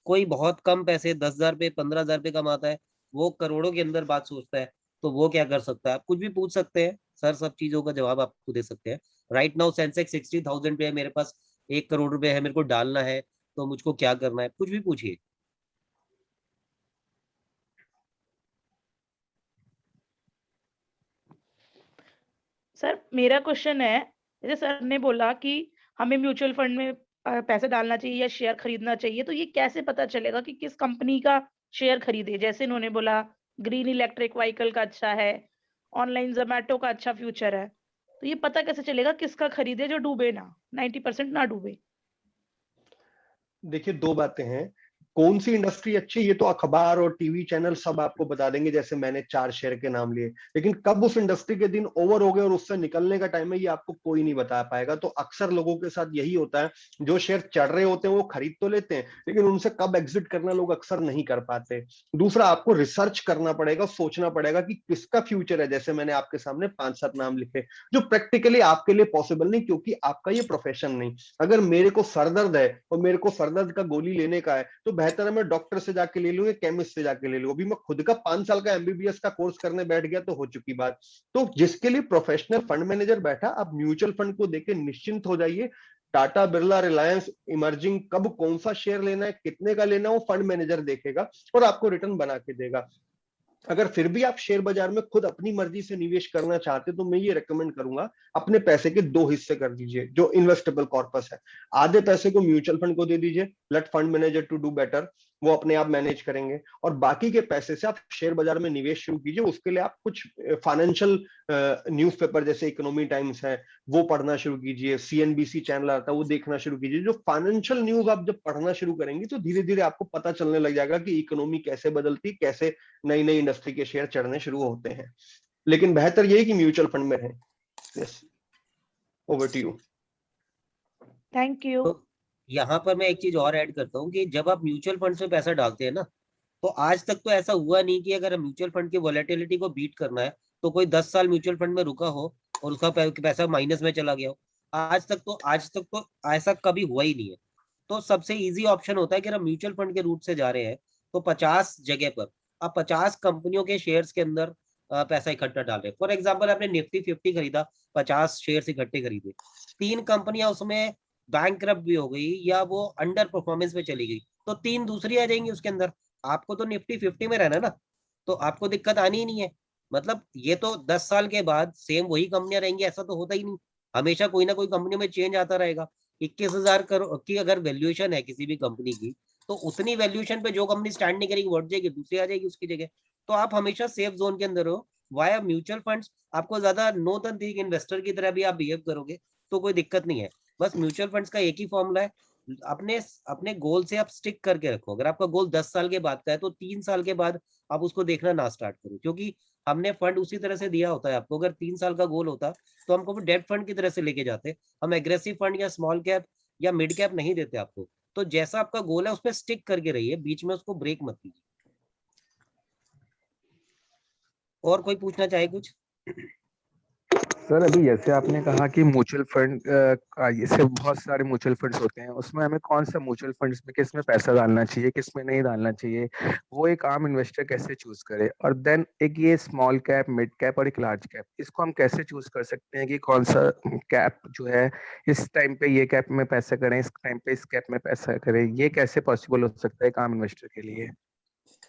कोई बहुत कम पैसे, 10,000 रुपये, 15,000 रुपये कमाता है, वो करोड़ों के अंदर बात सोचता है, तो वो क्या कर सकता है? आप कुछ भी पूछ सकते हैं, सर सब चीजों का जवाब आपको दे सकते हैं। राइट नाउ सेंसेक्स 60,000 पे है, मेरे पास 1 करोड़ रुपए है, मेरे को डालना है, तो मुझको क्या करना है? कुछ भी पूछिए। सर मेरा क्वेश्चन है, जैसे सर ने बोला कि हमें म्यूचुअल फंड में पैसे डालना चाहिए या शेयर खरीदना चाहिए, तो ये कैसे पता चलेगा कि किस कंपनी का शेयर खरीदे? जैसे इन्होंने बोला ग्रीन इलेक्ट्रिक व्हीकल का अच्छा है, ऑनलाइन जोमेटो का अच्छा फ्यूचर है, तो ये पता कैसे चलेगा किसका खरीदे जो डूबे ना, 90% ना डूबे? देखिए, दो बातें हैं। कौन सी इंडस्ट्री अच्छी, ये तो अखबार और टीवी चैनल सब आपको बता देंगे, जैसे मैंने 4 शेयर के नाम लिए। लेकिन कब उस इंडस्ट्री के दिन ओवर हो गए और उससे निकलने का टाइम है, ये आपको कोई नहीं बता पाएगा। तो अक्सर लोगों के साथ यही होता है, जो शेयर चढ़ रहे होते हैं वो खरीद तो लेते हैं, लेकिन उनसे कब एग्जिट करना लोग अक्सर नहीं कर पाते। दूसरा, आपको रिसर्च करना पड़ेगा, सोचना पड़ेगा कि किसका फ्यूचर है। जैसे मैंने आपके सामने 5-7 नाम लिखे, जो प्रैक्टिकली आपके लिए पॉसिबल नहीं, क्योंकि आपका ये प्रोफेशन नहीं। अगर मेरे को सरदर्द है और मेरे को सरदर्द का गोली लेने का है, तो बेहतर है मैं डॉक्टर से जाके ले लूं या केमिस्ट से जाके ले लूं। अभी मैं खुद का 5 साल का एमबीबीएस का कोर्स करने बैठ गया तो हो चुकी बात। तो जिसके लिए प्रोफेशनल फंड मैनेजर बैठा, आप म्यूचुअल फंड को देके निश्चिंत हो जाइए। टाटा बिरला, रिलायंस, इमर्जिंग, कब कौन सा शेयर लेना है, कितने का लेना है, वो फंड मैनेजर देखेगा और आपको रिटर्न बना के देगा। अगर फिर भी आप शेयर बाजार में खुद अपनी मर्जी से निवेश करना चाहते, तो मैं ये रेकमेंड करूंगा, अपने पैसे के 2 हिस्से कर दीजिए जो इन्वेस्टेबल कॉर्पस है। आधे पैसे को म्यूचुअल फंड को दे दीजिए, let fund manager to do better, वो अपने आप मैनेज करेंगे। और बाकी के पैसे से आप शेयर बाजार में निवेश शुरू कीजिए। उसके लिए आप कुछ फाइनेंशियल न्यूज़पेपर जैसे इकोनॉमी टाइम्स है, वो पढ़ना शुरू कीजिए। सीएनबीसी चैनल आता है, वो देखना शुरू कीजिए। जो फाइनेंशियल न्यूज आप जब पढ़ना शुरू करेंगे, तो धीरे धीरे आपको पता चलने लग जाएगा कि इकोनॉमी कैसे बदलती, कैसे नई नई इंडस्ट्री के शेयर चढ़ने शुरू होते हैं। लेकिन बेहतर यही कि म्यूचुअल फंड में रहें। Yes, over to you. Thank you. तो यहाँ पर मैं एक चीज और ऐड करता हूँ कि जब आप म्यूचुअल फंड में पैसा डालते हैं ना, तो आज तक तो ऐसा हुआ नहीं कि अगर म्यूचुअल फंड की वॉलेटिलिटी को बीट करना है, तो कोई 10 साल म्यूचुअल फंड में रुका हो और उसका पैसा माइनस में चला गया हो। आज तक तो ऐसा कभी हुआ ही नहीं है। तो सबसे इजी ऑप्शन होता है कि हम म्यूचुअल फंड के रूट से जा रहे हैं, तो 50 जगह पर आप 50 कंपनियों के शेयर्स के अंदर पैसा इकट्ठा डाल रहे हैं। फॉर एग्जाम्पल, आपने निफ्टी 50 खरीदा, 50 शेयर इकट्ठे खरीदे, 3 कंपनियां उसमें बैंक भी हो गई या वो अंडर परफॉर्मेंस में चली गई, तो 3 दूसरी आ जाएंगी उसके अंदर। आपको तो निफ्टी 50 में रहना ना, तो आपको दिक्कत आनी ही नहीं है। मतलब ये तो 10 साल के बाद सेम वही कंपनियां रहेंगी, ऐसा तो होता ही नहीं। हमेशा कोई ना कोई कंपनी में चेंज आता रहेगा। 21,000 करोड़ की अगर वैल्यूएशन है किसी भी कंपनी की, तो उतनी वैल्यूएशन पे जो कंपनी स्टैंड नहीं करेगी, बढ़ जाएगी, दूसरी आ जाएगी उसकी जगह। तो आप हमेशा सेफ जोन के अंदर हो। वाया म्यूचुअल फंड्स, आपको ज्यादा नो तंत्रिक इन्वेस्टर की तरह भी आप बिहेव करोगे तो कोई दिक्कत नहीं है। बस म्यूचुअल फंड्स का एक ही फॉर्मूला है, अपने अपने गोल से आप स्टिक करके रखो। अगर आपका गोल 10 साल के बाद का है तो 3 साल के बाद आप उसको देखना ना स्टार्ट करो, क्योंकि हमने फंड उसी तरह से दिया होता है आपको। अगर 3 साल का गोल होता तो हमको वो डेट फंड की तरह से लेके जाते, हम एग्रेसिव फंड या स्मॉल कैप या मिड कैप नहीं देते आपको। तो जैसा आपका गोल है उसमें स्टिक करके रहिए, बीच में उसको ब्रेक मत कीजिए। और कोई पूछना चाहे कुछ? सर अभी जैसे आपने कहा कि म्यूचुअल फंड ऐसे बहुत सारे म्यूचुअल फंड्स होते हैं, उसमें हमें कौन सा म्यूचुअल फंड्स में किस में पैसा डालना चाहिए, किस में नहीं डालना चाहिए, वो एक आम इन्वेस्टर कैसे चूज करे? और देन एक ये स्मॉल कैप, मिड कैप और एक लार्ज कैप, इसको हम कैसे चूज कर सकते हैं कि कौन सा कैप जो है इस टाइम पे ये कैप में पैसा करें, इस टाइम पे इस कैप में पैसा करें? ये कैसे पॉसिबल हो सकता है एक आम इन्वेस्टर के लिए?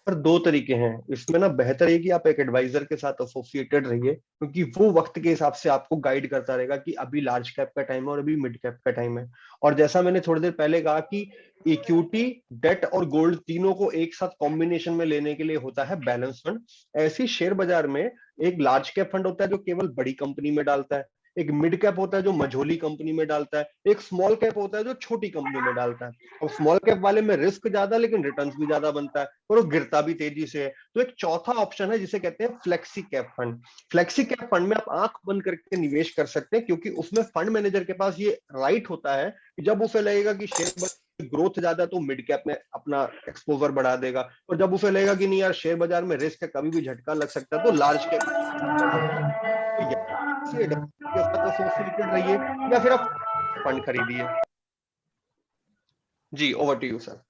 पर दो तरीके हैं इसमें ना। बेहतर है कि आप एक एडवाइजर के साथ एसोसिएटेड रहिए, क्योंकि वो वक्त के हिसाब से आपको गाइड करता रहेगा कि अभी लार्ज कैप का टाइम है और अभी मिड कैप का टाइम है। और जैसा मैंने थोड़ी देर पहले कहा कि इक्विटी, डेट और गोल्ड तीनों को एक साथ कॉम्बिनेशन में लेने के लिए होता है बैलेंस फंड। ऐसी शेयर बाजार में एक लार्ज कैप फंड होता है जो केवल बड़ी कंपनी में डालता है, एक मिड कैप होता है जो मझोली कंपनी में डालता है, एक स्मॉल कैप होता है जो छोटी कंपनी में डालता है। और स्मॉल कैप वाले में रिस्क ज्यादा लेकिन रिटर्न्स भी ज्यादा बनता है और वो गिरता भी तेजी से है। तो एक चौथा ऑप्शन है जिसे कहते हैं flexi cap fund. Flexi cap fund में आप आंख बंद करके निवेश कर सकते हैं, क्योंकि उसमें फंड मैनेजर के पास ये राइट होता है कि जब उसे लगेगा कि शेयर ग्रोथ ज्यादा है तो मिड कैप में अपना एक्सपोजर बढ़ा देगा, और जब उसे लगेगा कि नहीं यार शेयर बाजार में रिस्क है, कभी भी झटका लग सकता है, तो लार्ज कैप बढ़ा देगा। तो या किसी एडवाइजर के साथ एसोसिएटेड रहिए या फिर आप फंड खरीदिए। जी, ओवर टू यू सर।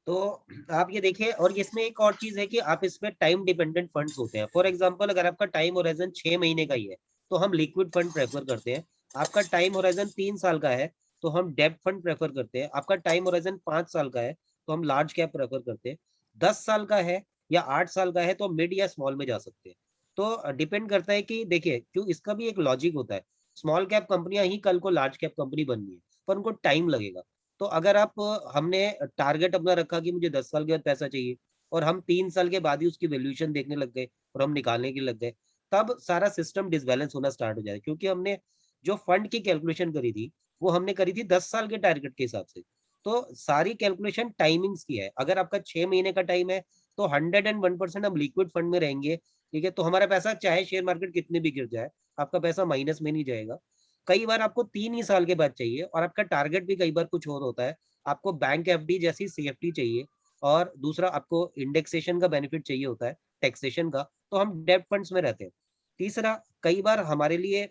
तो आप ये देखिए, और इसमें एक और चीज है कि आप इसमें टाइम डिपेंडेंट फंड्स होते हैं। फॉर एग्जांपल अगर आपका टाइम होराइजन 6 महीने का ही है तो हम लिक्विड फंड प्रेफर करते हैं। आपका टाइम होराइजन 3 साल का है तो हम डेब्ट फंड प्रेफर करते हैं। आपका टाइम होराइजन 5 साल का है तो हम लार्ज कैप प्रेफर करते हैं। 10 साल का है या 8 साल का है तो मिड या स्मॉल में जा सकते हैं। तो डिपेंड करता है कि देखिए, क्यों इसका भी एक लॉजिक होता है। स्मॉल कैप कंपनियां ही कल को लार्ज कैप कंपनी बननी है, पर उनको टाइम लगेगा। तो अगर आप, हमने टारगेट अपना रखा कि मुझे 10 साल के बाद पैसा चाहिए और हम 3 साल के बाद ही उसकी वैल्यूएशन देखने लग गए और हम निकालने के लग गए, तब सारा सिस्टम डिसबैलेंस होना स्टार्ट हो जाएगा। क्योंकि हमने जो फंड की कैलकुलेशन करी थी वो हमने करी थी 10 साल के टारगेट के हिसाब से। तो सारी कैलकुलेशन टाइमिंग्स की है। अगर आपका 6 महीने का टाइम है तो 101% हम लिक्विड फंड में रहेंगे, ठीक है। तो हमारा पैसा चाहे शेयर मार्केट कितने भी गिर जाए, आपका पैसा माइनस में नहीं जाएगा। कई बार आपको 3 ही साल के बाद चाहिए और आपका टारगेट भी कई बार कुछ और होता है। आपको बैंक एफडी जैसी सेफ्टी चाहिए, और दूसरा आपको इंडेक्सेशन का बेनिफिट चाहिए होता है, टैक्सेशन का, तो हम डेब्ट फंड्स में रहते हैं। तीसरा, कई बार हमारे लिए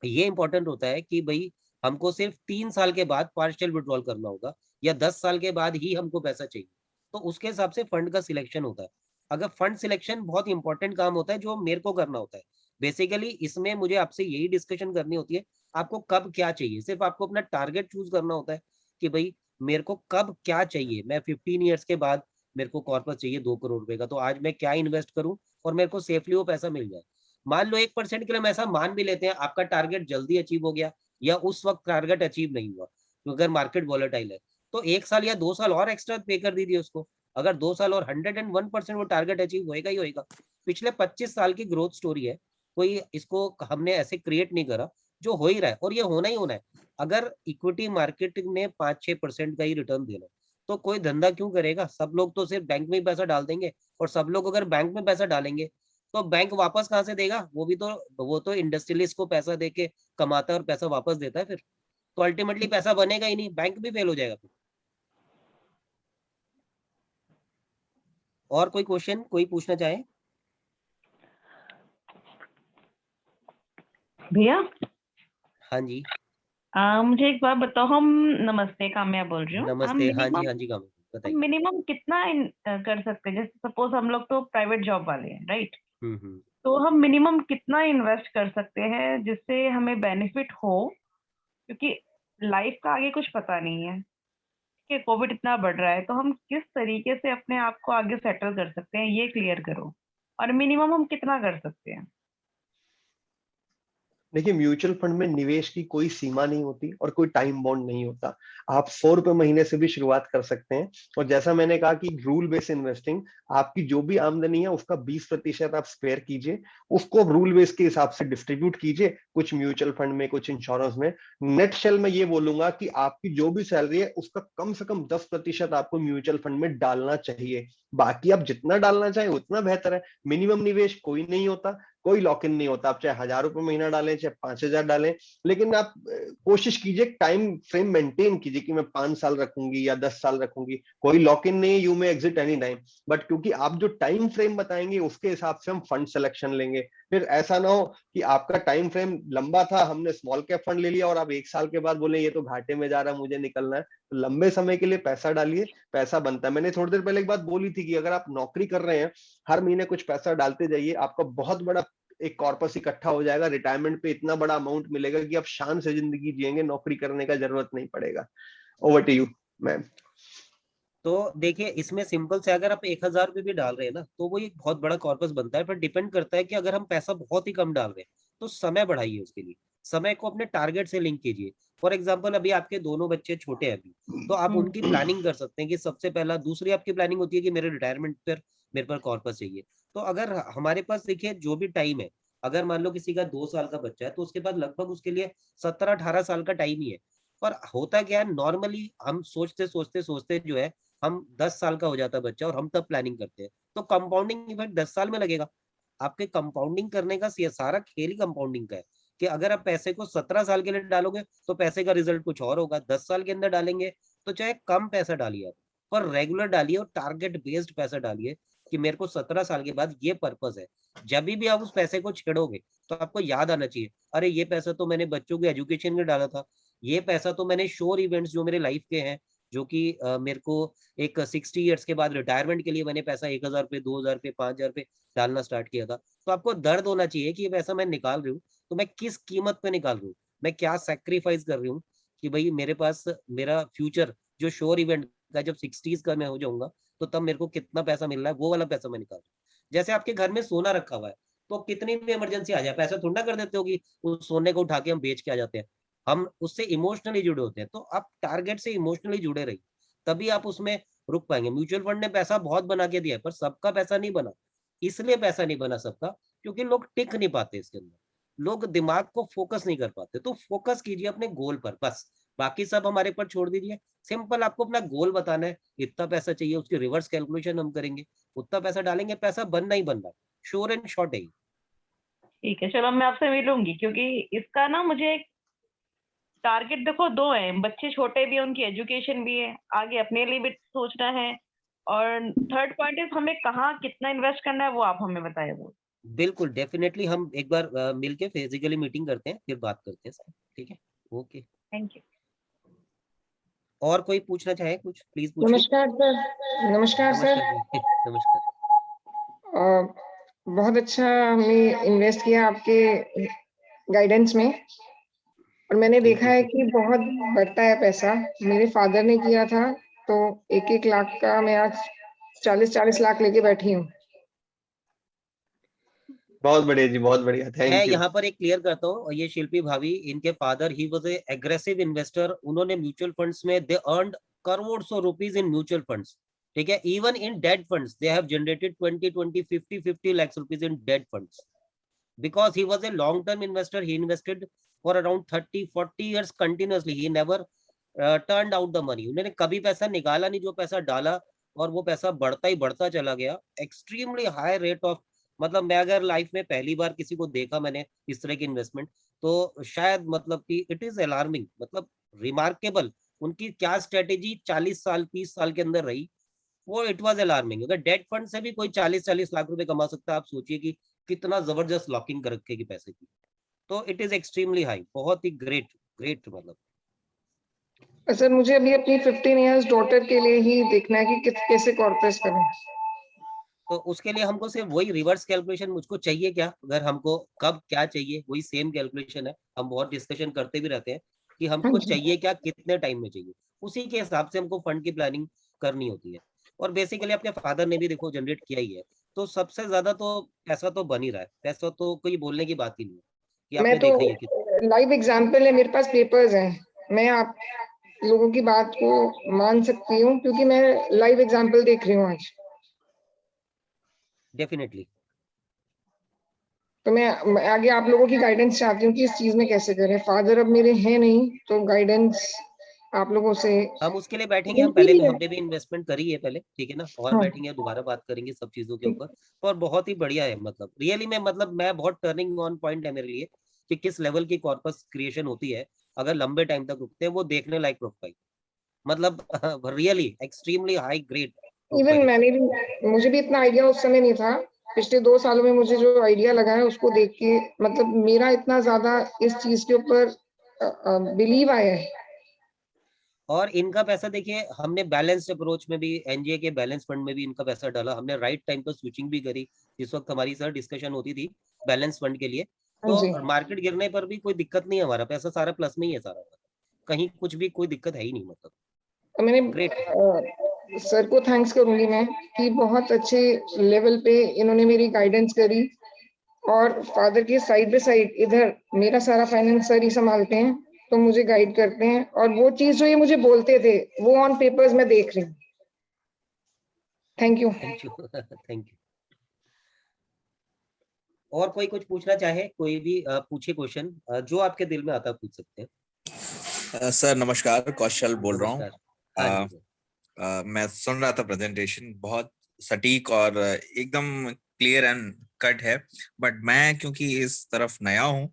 ये इंपॉर्टेंट होता है कि भाई हमको सिर्फ 3 साल के बाद पार्शियल विड्रॉल करना होगा या 10 साल के बाद ही हमको पैसा चाहिए। तो उसके हिसाब से फंड का सिलेक्शन होता है। अगर फंड सिलेक्शन बहुत इंपॉर्टेंट काम होता है जो मेरे को करना होता है। बेसिकली इसमें मुझे आपसे यही डिस्कशन करनी होती है, आपको कब क्या चाहिए। सिर्फ आपको अपना टारगेट चूज करना होता है कि भाई मेरे को कब क्या चाहिए। मैं 15 ईयर्स के बाद मेरे को कॉर्पस चाहिए 2 करोड़ रुपए का, तो आज मैं क्या इन्वेस्ट करूं और मेरे को सेफली वो पैसा मिल जाए। मान लो 1% के लिए हम ऐसा मान भी लेते हैं आपका टारगेट जल्दी अचीव हो गया या उस वक्त टारगेट अचीव नहीं हुआ, तो अगर मार्केट वॉलेटाइल है तो 1 साल या 2 साल और एक्स्ट्रा पे कर दीजिए उसको। अगर 2 साल और 101% वो टारगेट अचीव होएगा ही होएगा। पिछले 25 साल की ग्रोथ स्टोरी है, कोई इसको हमने ऐसे क्रिएट नहीं करा, जो हो ही रहा है और ये होना ही होना है। अगर इक्विटी मार्केट ने 5-6% का ही रिटर्न देना है तो कोई धंधा क्यों करेगा। सब लोग तो सिर्फ बैंक में ही पैसा डाल देंगे, और सब लोग अगर बैंक में पैसा डालेंगे तो बैंक वापस कहाँ से देगा। वो तो इंडस्ट्रियलिस्ट को पैसा दे के कमाता है और पैसा वापस देता है फिर। तो अल्टीमेटली पैसा बनेगा ही नहीं, बैंक भी फेल हो जाएगा फिर। और कोई क्वेश्चन कोई पूछना चाहे? भैया हाँ जी। मुझे एक बात बताओ। हम नमस्ते, काम्या बोल रही हूँ। नमस्ते। हाँ जी, हाँ जी, काम हम बताइए। मिनिमम कितना कर सकते हैं? जैसे सपोज हम लोग तो प्राइवेट जॉब वाले हैं, राइट? हम्म। तो हम मिनिमम कितना इन्वेस्ट कर सकते हैं जिससे हमें बेनिफिट हो? क्योंकि लाइफ का आगे कुछ पता नहीं है कि कोविड इतना बढ़ रहा है, तो हम किस तरीके से अपने आप को आगे सेटल कर सकते हैं, ये क्लियर करो। और मिनिमम हम कितना कर सकते हैं? देखिए, म्यूचुअल फंड में निवेश की कोई सीमा नहीं होती और कोई टाइम बाउंड नहीं होता। आप 100 रुपए महीने से भी शुरुआत कर सकते हैं। और जैसा मैंने कहा कि रूल बेस्ड इन्वेस्टिंग, आपकी जो भी आमदनी है उसका 20% आप स्पेयर कीजिए, उसको रूल बेस के हिसाब से डिस्ट्रीब्यूट कीजिए, कुछ म्यूचुअल फंड में, कुछ इंश्योरेंस में। नेट शेल में ये बोलूंगा कि आपकी जो भी सैलरी है उसका कम से कम 10% आपको म्यूचुअल फंड में डालना चाहिए। बाकी आप जितना डालना चाहे उतना बेहतर है। मिनिमम निवेश कोई नहीं होता, कोई लॉक इन नहीं होता। आप चाहे 1000 रुपए महीना डालें, चाहे 5000 डालें, लेकिन आप कोशिश कीजिए, टाइम फ्रेम मेंटेन कीजिए कि मैं 5 साल रखूंगी या 10 साल रखूंगी। कोई लॉक इन नहीं है, you may exit any time. But क्योंकि आप जो टाइम फ्रेम बताएंगे उसके हिसाब से हम फंड सिलेक्शन लेंगे। फिर ऐसा ना हो कि आपका टाइम फ्रेम लंबा था, हमने स्मॉल कैप फंड ले लिया और आप 1 साल के बाद बोले ये तो घाटे में जा रहा है, मुझे निकलना है। तो लंबे समय के लिए पैसा डालिए, पैसा बनता है। मैंने थोड़ी देर पहले एक बात बोली थी कि अगर आप नौकरी कर रहे हैं, हर महीने कुछ पैसा डालते जाइए, आपका बहुत बड़ा एक कॉर्पस इकट्ठा हो जाएगा। रिटायरमेंट पे इतना बड़ा अमाउंट मिलेगा कि आप शान से जिंदगी जिएंगे, नौकरी करने का जरूरत नहीं पड़ेगा। Over to you ma'am. तो देखिए, इसमें सिंपल से अगर आप 1000 रुपये भी डाल रहे हैं ना, तो वो एक बहुत बड़ा कॉर्पस बनता है। पर डिपेंड करता है कि अगर हम पैसा बहुत ही कम डाल रहे हैं तो समय बढ़ाइए, उसके लिए समय को अपने टारगेट से लिंक कीजिए। फॉर एग्जाम्पल, अभी आपके दोनों बच्चे छोटे हैं अभी, तो आप उनकी प्लानिंग कर सकते हैं कि सबसे पहला, दूसरी आपकी प्लानिंग होती है कि मेरे रिटायरमेंट पर मेरे पर कॉर्पस चाहिए। तो अगर हमारे पास देखिए जो भी टाइम है, अगर मान लो किसी का 2 साल का बच्चा है तो उसके बाद लगभग उसके लिए 17-18 साल का टाइम ही है। पर होता क्या है, नॉर्मली हम सोचते सोचते सोचते जो है, हम 10 साल का हो जाता है बच्चा और हम तब प्लानिंग करते हैं। तो कंपाउंडिंग इफेक्ट 10 साल में लगेगा। आपके कंपाउंडिंग करने का सारा खेल ही कंपाउंडिंग का है कि अगर आप पैसे को 17 साल के लिए डालोगे तो पैसे का रिजल्ट कुछ और होगा। 10 साल के अंदर डालेंगे तो चाहे कम पैसा डालिए आप, पर रेगुलर डालिए और टारगेट बेस्ड पैसा डालिए कि मेरे को 17 साल के बाद ये पर्पस है। जब भी आप उस पैसे को छेड़ोगे तो आपको याद आना चाहिए, अरे ये पैसा तो मैंने बच्चों के एजुकेशन में डाला था, ये पैसा तो मैंने श्योर इवेंट्स जो मेरे लाइफ के हैं, जो कि मेरे को एक 60 ईयर्स के बाद रिटायरमेंट के लिए मैंने पैसा 1000 रुपये, 2000 रुपये, 5000 रुपये डालना स्टार्ट किया था। तो आपको दर्द होना चाहिए कि ये पैसा मैं निकाल रही हूँ तो मैं किस कीमत पे निकाल रही हूँ, मैं क्या सेक्रीफाइस कर रही हूँ कि भाई मेरे पास मेरा फ्यूचर जो श्योर इवेंट का, जब 60s का मैं हो जाऊंगा तो तब मेरे को कितना पैसा मिल रहा है, वो वाला पैसा मैं निकाल रही हूँ। जैसे आपके घर में सोना रखा हुआ है, तो कितनी भी इमरजेंसी आ जाए, पैसा थोड़ा ना कर देते हो कि उस सोने को उठा के हम बेच के आ जाते हैं। हम उससे इमोशनली जुड़े होते हैं। तो आप टारगेट से इमोशनली जुड़े रहिए, तभी आप उसमें रुक पाएंगे। म्यूचुअल फंड ने पैसा बहुत बना के दिया है, पर सबका पैसा नहीं बना। इसलिए पैसा नहीं बना सबका क्योंकि लोग टिक नहीं पाते इसके अंदर, लोग दिमाग को फोकस नहीं कर पाते। तो फोकस कीजिए अपने गोल पर बस, बाकी सब हमारे पर छोड़ दीजिए। सिंपल आपको अपना गोल बताना है, इतना पैसा चाहिए, उसकी रिवर्स कैलकुलेशन हम करेंगे, उतना पैसा डालेंगे, पैसा बनना ही बनना है। श्योर एंड शॉर्ट है। ठीक है, चलो मैं आपसे मिलूंगी, क्योंकि इसका ना मुझे टारगेट देखो दो है, बच्चे छोटे भी है, उनकी एजुकेशन भी है, आगे अपने लिए भी सोचना है, और थर्ड पॉइंट इज हमें कहाँ कितना इन्वेस्ट करना है वो आप हमें बताइए। वो बिल्कुल, डेफिनेटली हम एक बार मिलके फिजिकली मीटिंग करते हैं, फिर बात करते हैं सर। ठीक है, ओके। Thank you. और कोई पूछना चाहे कुछ, प्लीज पूछिए। नमस्कार सर। नमस्कार सर। नमस्कार जी, नमस्कार। बहुत अच्छा हमने इन्वेस्ट किया आपके गाइडेंस में, और मैंने Thank देखा you, है sir. कि बहुत बढ़ता है पैसा। मेरे फादर ने किया था तो 1-1 लाख का मैं आज 40-40 लाख लेके बैठी हूँ। बहुत बढ़िया जी, बहुत बढ़िया, मैं थैंक यू। यहाँ पर एक क्लियर करता हूँ, ये शिल्पी भाभी, इनके father he was a aggressive investor. उन्होंने म्यूचुअल फंड्स में they earned crore rupees in mutual funds. ठीक है, even in debt funds they have generated 20, 50 lakh rupees in debt funds, because he was a long term investor. He invested for around 30-40 years continuously. He never turned out the money. उन्होंने कभी पैसा निकाला नहीं, जो पैसा डाला और वो पैसा बढ़ता ही बढ़ता चला गया। एक्सट्रीमली हाई रेट ऑफ, मतलब मैं अगर लाइफ में पहली बार किसी को देखा मैंने इस तरह की इन्वेस्टमेंट, तो शायद मतलब कि इट इज अलार्मिंग, मतलब रिमार्केबल। उनकी क्या स्ट्रेटेजी 40 साल 30 साल के अंदर रही, वो इट वाज अलार्मिंग। अगर डेट फंड से भी कोई 40-40 लाख रुपए कमा सकता है, आप सोचिए कि कितना जबरदस्त लॉकिंग कर रखेगी पैसे की। तो इट इज एक्सट्रीमली हाई, बहुत ही ग्रेट ग्रेट मतलब। सर मुझे अभी अपनी 15 इयर्स डॉटर के लिए ही देखना है कि कैसे कॉर्पस करूं। तो उसके लिए हमको सिर्फ वही रिवर्स कैलकुलेशन, मुझको चाहिए क्या, अगर हमको कब क्या चाहिए, वही सेम कैलकुलेशन है। हम बहुत डिस्कशन करते भी रहते हैं कि हाँ हमको जी। चाहिए क्या, कितने टाइम में चाहिए, उसी के हिसाब से हमको फंड की प्लानिंग करनी होती है। और बेसिकली आपके फादर ने भी देखो जनरेट किया ही है, तो सबसे ज्यादा तो पैसा तो बन ही रहा है। पैसा तो कोई बोलने की बात ही नहीं है कि मैं आपने तो देखा ही है कि लाइव एग्जांपल है, मेरे पास पेपर्स हैं, मैं आप लोगों की बात को मान सकती हूँ क्योंकि मैं लाइव एग्जांपल देख रही हूँ आज। डेफिनेटली तो मैं आगे आप लोगों की गाइडेंस चाहती हूँ कि इस चीज में कैसे करें। फादर अब मेरे हैं नहीं, तो गाइडेंस आप लोगों से हम उसके लिए बैठेंगे, हम मिलती पहले भी भी है। हमने भी इन्वेस्टमेंट करी है पहले, ठीक है ना, और हाँ, बैठेंगे दोबारा बात करेंगे सब चीजों के ऊपर। और बहुत ही बढ़िया है, मतलब रियली में, मतलब मैं बहुत टर्निंग ऑन पॉइंट है मेरे लिए कि किस लेवल की कॉर्पस क्रिएशन होती है अगर लंबे टाइम तक रुकते हैं, वो देखने लायक प्रोफाइल, मतलब really extremely high grade even profile. मैंने भी, मुझे भी इतना आइडिया उस समय नहीं था। पिछले 2 सालों में मुझे जो आइडिया लगा है उसको देख के मतलब मेरा इतना ज्यादा इस चीज के ऊपर बिलीव आया है। और इनका पैसा देखिए, हमने बैलेंस्ड अप्रोच में भी, एनजीए के बैलेंस फंड में भी इनका पैसा डाला, हमने राइट टाइम पर स्विचिंग भी करी। जिस वक्त हमारी सर डिस्कशन होती थी बैलेंस फंड के लिए, हाँ जी, तो मार्केट गिरने पर भी कोई दिक्कत नहीं है, हमारा पैसा सारा प्लस में ही है सारा, कहीं कुछ भी कोई दिक्कत है ही नहीं, मतलब तो मैंने ग्रेट। सर को थैंक्स करूंगी मैं कि बहुत अच्छे लेवल पे इन्होंने मेरी गाइडेंस करी। और फादर के साइड बाय साइड इधर मेरा सारा फाइनेंस सर ही संभालते हैं, तो मुझे गाइड करते हैं। और वो चीज जो ये मुझे बोलते थे वो ऑन पेपर्स में देख रही हूँ। Thank you. Thank you thank you. और कोई कुछ पूछना चाहे, कोई भी पूछे क्वेश्चन, जो आपके दिल में आता है पूछ सकते हैं। सर नमस्कार, कौशल बोल रहा हूँ। नमस्कार। हाँ जी सर। मैं सुन रहा था प्रेजेंटेशन, बहुत सटीक और एकदम क्लियर एंड कट है। बट मैं क्योंकि इस तरफ नया हूँ,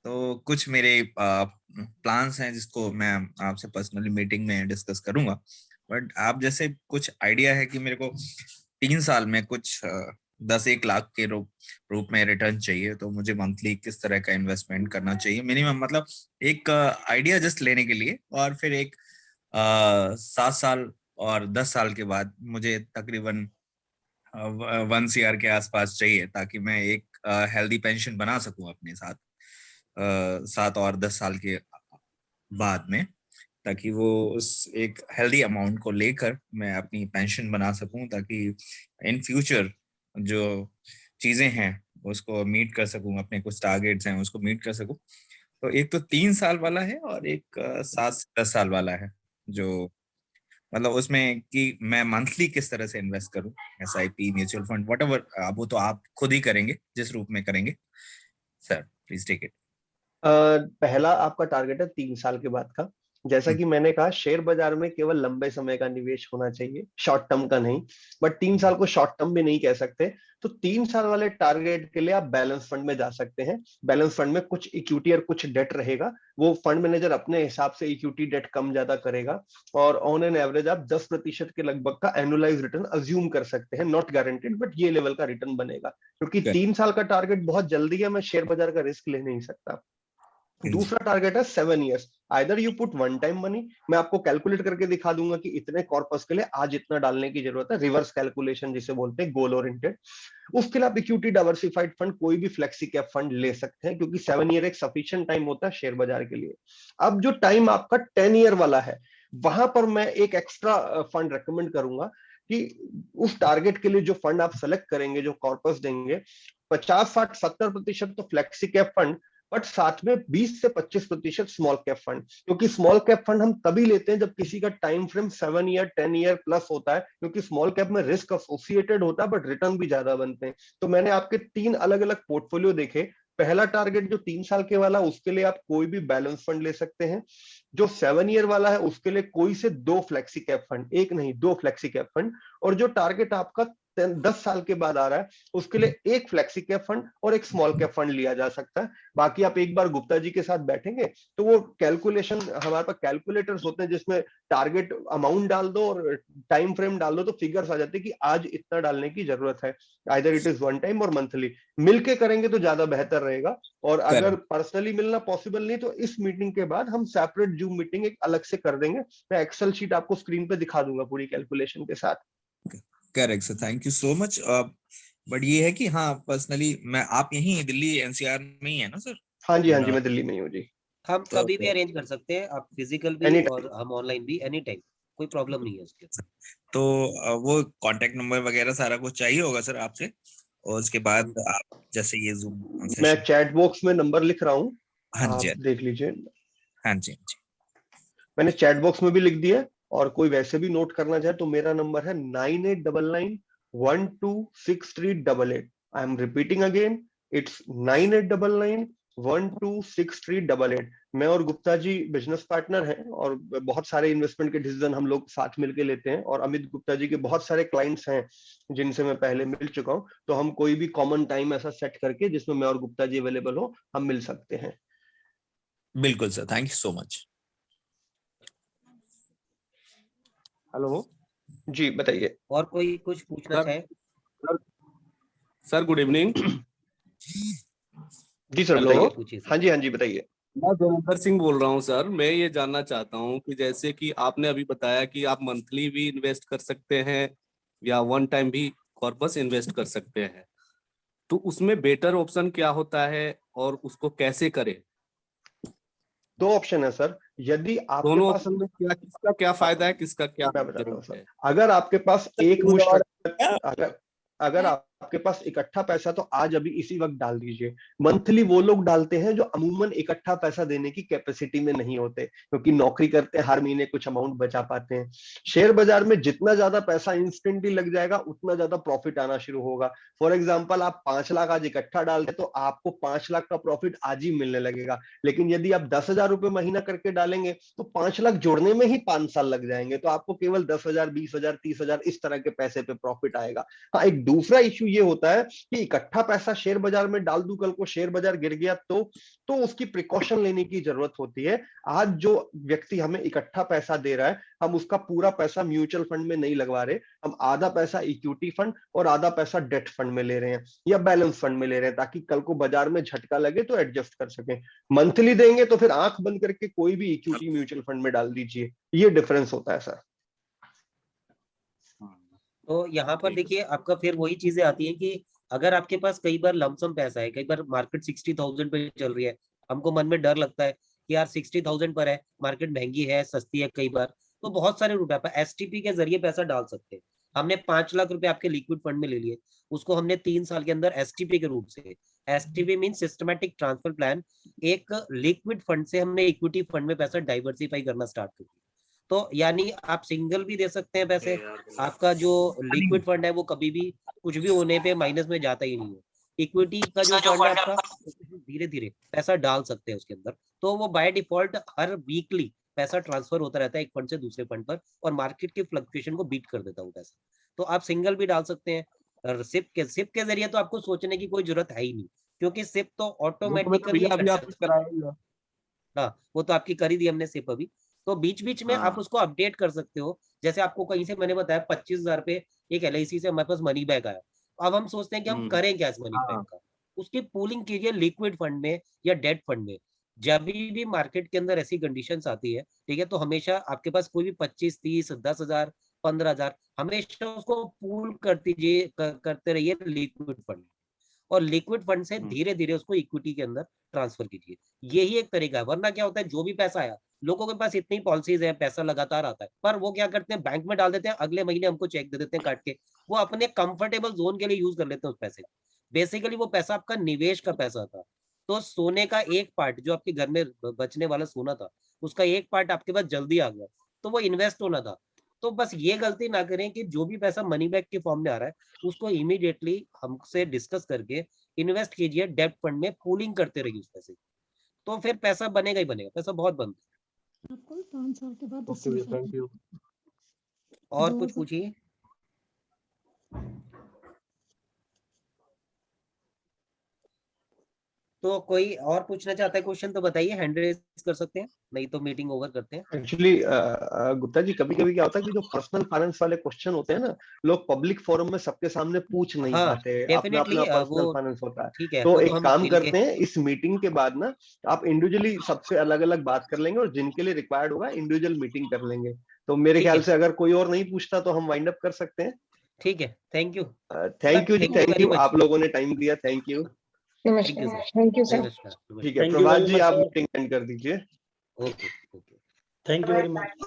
तो कुछ मेरे प्लान्स हैं जिसको मैं आपसे पर्सनली मीटिंग में डिस्कस करूंगा। बट आप जैसे कुछ आइडिया है कि मेरे को 3 साल में कुछ 10-1 लाख के रूप में रिटर्न चाहिए, तो मुझे मंथली किस तरह का इन्वेस्टमेंट करना चाहिए मिनिमम, मतलब एक आइडिया जस्ट लेने के लिए। और फिर एक 7 साल और 10 साल के बाद मुझे तकरीबन 1 CR के आसपास चाहिए, ताकि मैं एक हेल्दी पेंशन बना सकूं अपने साथ 7 और 10 साल के बाद में, ताकि वो उस एक हेल्दी अमाउंट को लेकर मैं अपनी पेंशन बना सकूं, ताकि इन फ्यूचर जो चीजें हैं उसको मीट कर सकूं, अपने कुछ टारगेट्स हैं उसको मीट कर सकूं। तो एक तो 3 साल वाला है और एक 7 से 10 साल वाला है, जो मतलब उसमें कि मैं मंथली किस तरह से इन्वेस्ट करूं, SIP, म्यूचुअल फंड, व्हाटएवर, वो तो आप खुद ही करेंगे जिस रूप में करेंगे। Sir please take it. पहला आपका टारगेट है 3 साल के बाद का। जैसा कि मैंने कहा, शेयर बाजार में केवल लंबे समय का निवेश होना चाहिए, शॉर्ट टर्म का नहीं। बट 3 साल को शॉर्ट टर्म भी नहीं कह सकते। तो 3 साल वाले टारगेट के लिए आप बैलेंस फंड में जा सकते हैं। बैलेंस फंड में कुछ इक्विटी और कुछ डेट रहेगा। वो फंड मैनेजर अपने हिसाब से इक्विटी डेट कम ज्यादा करेगा। और ऑन एन एवरेज आप 10% के लगभग का एनुअलाइज रिटर्न अज्यूम कर सकते हैं। नॉट गारंटेड, बट ये लेवल का रिटर्न बनेगा। क्योंकि 3 साल का टारगेट बहुत जल्दी है, मैं शेयर बाजार का रिस्क ले नहीं सकता। दूसरा टारगेट है 7 years. Either you put one time money, मैं आपको कैलकुलेट करके दिखा दूंगा कि इतने कॉर्पस के लिए आज इतना डालने की जरूरत है, रिवर्स कैलकुलेशन जिसे बोलते हैं, गोल ओरिएंटेड। उसके लिए आप इक्विटी डाइवर्सिफाइड फंड, कोई भी फ्लेक्सी कैप फंड ले सकते हैं, क्योंकि 7 ईयर एक सफिशिएंट टाइम होता है शेयर बाजार के लिए। अब जो टाइम आपका 10 ईयर वाला है, वहां पर मैं एक एक्स्ट्रा फंड रेकमेंड करूंगा कि उस टारगेट के लिए जो फंड आप सेलेक्ट करेंगे, जो कॉर्पस देंगे, 50-60-70% तो फ्लेक्सी कैप फंड, बट साथ में 20 से 25% स्मॉल कैप फंड। क्योंकि स्मॉल कैप फंड हम तभी लेते हैं जब किसी का time frame 7 year 10 year plus होता है, क्योंकि स्मॉल कैप में रिस्क एसोसिएटेड होता है बट रिटर्न भी ज्यादा बनते हैं। तो मैंने आपके 3 अलग अलग पोर्टफोलियो देखे। पहला टारगेट जो 3 साल के वाला, उसके लिए आप कोई भी बैलेंस फंड ले सकते हैं। जो 7 ईयर वाला है उसके लिए कोई से 2 फ्लेक्सी कैप फंड, एक नहीं 2 फ्लेक्सी कैप फंड। और जो टारगेट आपका 10 साल के बाद आ रहा है, उसके लिए एक फ्लेक्सी कैप फंड और एक स्मॉल कैप फंड लिया जा सकता है। बाकी आप एक बार गुप्ता जी के साथ बैठेंगे तो वो कैलकुलेशन, हमारे पास कैलकुलेटर्स होते हैं जिसमें टारगेट अमाउंट डाल दो और टाइम फ्रेम डाल दो, तो फिगर्स आ जाते हैं कि आज इतना डालने की जरूरत है। Either it is one time और मंथली। मिलके करेंगे तो ज्यादा बेहतर रहेगा। और अगर पर्सनली मिलना पॉसिबल नहीं तो इस मीटिंग के बाद हम सेपरेट जूम मीटिंग एक अलग से कर देंगे। मैं एक्सेल शीट आपको स्क्रीन पे दिखा दूंगा पूरी कैलकुलेशन के साथ। Correct sir, thank you so much. But ये है कि हाँ, पर्सनली मैं, आप यहीं दिल्ली NCR में ही है ना सर? हाँ जी, मैं दिल्ली में ही हूँ जी। हम तो कभी भी अरेंज कर सकते हैं, आप फिजिकल भी एनी और हम ऑनलाइन भी, एनी टाइम, कोई प्रॉब्लम नहीं है उसके। तो वो कांटेक्ट नंबर वगैरह सारा कुछ चाहिए होगा सर आपसे? और उसके बाद आप जैसे ये जूम मैं चैट बॉक्स में नंबर लिख रहा हूँ, हाँ जी आप देख लीजिए। हाँ जी मैंने चैट बॉक्स में भी लिख दिया, और कोई वैसे भी नोट करना चाहे तो मेरा नंबर है 9899126388। I am repeating again, it's 9899126388। मैं और गुप्ता जी बिजनेस पार्टनर हैं और बहुत सारे इन्वेस्टमेंट के डिसीजन हम लोग साथ मिलके लेते हैं, और अमित गुप्ता जी के बहुत सारे क्लाइंट्स हैं जिनसे मैं पहले मिल चुका हूं। तो हम कोई भी कॉमन टाइम ऐसा सेट करके जिसमें मैं और गुप्ता जी अवेलेबल हो, हम मिल सकते हैं। बिल्कुल sir, thank you so much. Hello जी बताइए। और कोई कुछ पूछना चाहे? Sir good evening. जी सर हेलो। बताइए। पूछिए सर। हाँ जी बताइए। मैं जोगिंदर सिंह बोल रहा हूँ सर। मैं ये जानना चाहता हूँ कि जैसे कि आपने अभी बताया कि आप मंथली भी इन्वेस्ट कर सकते हैं या वन टाइम भी कॉर्पस इन्वेस्ट कर सकते हैं, तो उसमें बेटर ऑप्शन क्या होता है और उसको कैसे करें? दो ऑप्शन है सर। यदि आपके दोनों पास, ऑप्शन में क्या, किसका क्या फायदा है, किसका क्या मैं बताता हूँ जरूरत सर। है? अगर आपके पास एक मुश्त और अगर आपके पास इकट्ठा पैसा, तो आज अभी इसी वक्त डाल दीजिए। मंथली वो लोग डालते हैं जो अमूमन इकट्ठा पैसा देने की कैपेसिटी में नहीं होते, क्योंकि नौकरी करते हैं, हर महीने कुछ अमाउंट बचा पाते हैं। शेयर बाजार में जितना ज्यादा पैसा इंस्टेंटली लग जाएगा, उतना ज्यादा प्रॉफिट आना शुरू होगा। फॉर एग्जाम्पल, आप 5 लाख आज इकट्ठा डालते तो आपको 5 लाख का प्रॉफिट आज ही मिलने लगेगा। लेकिन यदि आप 10,000 रुपए महीना करके डालेंगे तो 5 लाख जोड़ने में ही 5 साल लग जाएंगे, तो आपको केवल 10,000, 20,000, 30,000 इस तरह के पैसे पे प्रॉफिट आएगा। हाँ, एक दूसरा इश्यू ये होता है कि इकट्ठा पैसा शेयर बाजार में डाल दूं, कल को शेयर बाजार गिर गया तो उसकी प्रिकॉशन लेने की जरूरत होती है। आज जो व्यक्ति हमें इकट्ठा पैसा दे रहा है, हम उसका पूरा पैसा म्यूचुअल फंड में नहीं लगवा रहे, हम आधा पैसा इक्विटी फंड और आधा पैसा डेट फंड में ले रहे हैं या बैलेंस फंड में ले रहे हैं, ताकि कल को बाजार में झटका लगे तो एडजस्ट कर सकें। मंथली देंगे तो फिर आंख बंद करके कोई भी इक्विटी म्यूचुअल फंड में डाल दीजिए। ये डिफरेंस होता है सर। तो यहाँ पर देखिए, आपका फिर वही चीजें आती है कि अगर आपके पास कई बार लमसम पैसा है, कई बार मार्केट 60,000 पे चल रही है, हमको मन में डर लगता है कि यार 60,000 पर है, मार्केट महंगी है, सस्ती है, कई बार तो बहुत सारे रूट आप एसटीपी के जरिए पैसा डाल सकते हैं। हमने 5 लाख रुपए आपके लिक्विड फंड में ले लिए, उसको हमने 3 साल के अंदर एसटीपी के रूट से, STP mean systematic transfer plan, एक लिक्विड फंड से हमने इक्विटी फंड में पैसा डाइवर्सिफाई करना स्टार्ट कर दिया। तो यानी आप सिंगल भी दे सकते हैं पैसे, आपका जो लिक्विड फंड है वो कभी भी कुछ भी होने पे माइनस में जाता ही नहीं है। इक्विटी का जो फंड है आपका, धीरे धीरे पैसा डाल सकते हैं उसके अंदर, तो वो बाय डिफॉल्ट हर वीकली पैसा ट्रांसफर होता रहता है एक फंड से दूसरे फंड पर, और मार्केट के फ्लक्चुएशन को बीट कर देता है वो पैसा। तो आप सिंगल भी डाल सकते हैं। और सिप के जरिए तो आपको सोचने की कोई जरूरत है ही नहीं, क्योंकि सिप तो ऑटोमेटिकली हाँ, वो तो आपकी कर ही दी हमने सिप अभी। तो बीच बीच में आप उसको अपडेट कर सकते हो। जैसे आपको कहीं से मैंने बताया 25,000 पे एक LIC से हमारे पास मनी बैग आया, अब हम सोचते हैं कि हम करें क्या इस मनी बैग का, उसकी पूलिंग कीजिए लिक्विड फंड में या डेट फंड में। जब भी मार्केट के अंदर ऐसी कंडीशंस आती है, ठीक है, तो हमेशा आपके पास कोई भी 25, 30, 10,000, 15,000 हमेशा उसको पूल करते रहिए लिक्विड फंड, और लिक्विड फंड से धीरे धीरे उसको इक्विटी के अंदर ट्रांसफर कीजिए। यही एक तरीका है। वरना क्या होता है, जो भी पैसा आया, लोगों के पास इतनी पॉलिसीज है, पैसा लगातार आता है, पर वो क्या करते हैं, बैंक में डाल देते हैं, अगले महीने हमको चेक दे देते हैं काट के, वो अपने कंफर्टेबल जोन के लिए यूज कर लेते हैं उस पैसे को। बेसिकली वो पैसा आपका निवेश का पैसा था। तो सोने का एक पार्ट जो आपके घर में बचने वाला सोना था, उसका एक पार्ट आपके पास जल्दी आ गया, तो वो इन्वेस्ट होना था। तो बस ये गलती ना करें कि जो भी पैसा मनी बैक के फॉर्म में आ रहा है, उसको इमीडिएटली हमसे डिस्कस करके इन्वेस्ट कीजिए डेब्ट फंड में, पूलिंग करते रहिए उस पैसे, तो फिर पैसा बनेगा ही बनेगा। पैसा बहुत बनता है। आपको 5 साल के बाद ओके, थैंक यू। और कुछ पूछिए। तो कोई और पूछना चाहता है क्वेश्चन तो बताइए, हैंड रेज कर सकते हैं, नहीं तो मीटिंग ओवर करते हैं। एक्चुअली गुप्ता जी, कभी कभी क्या होता है कि जो पर्सनल फाइनेंस वाले क्वेश्चन होते हैं ना, लोग पब्लिक फोरम में सबके सामने पूछ नहीं पाते, अपना अपना पर्सनल फाइनेंस होता है। ठीक है, तो वो एक हम काम करते हैं, इस मीटिंग के बाद ना आप इंडिविजुअली सबसे अलग अलग बात कर लेंगे, और जिनके लिए रिक्वायर्ड होगा इंडिविजुअल मीटिंग कर लेंगे। तो मेरे ख्याल से अगर कोई और नहीं पूछता तो हम वाइंड अप कर सकते हैं। ठीक है, thank you. Thank you ji, thank you, आप लोगों ने टाइम दिया, thank you. Thank you sir. ठीक है, प्रभात जी आप मीटिंग एंड कर दीजिए। Okay, thank you very much.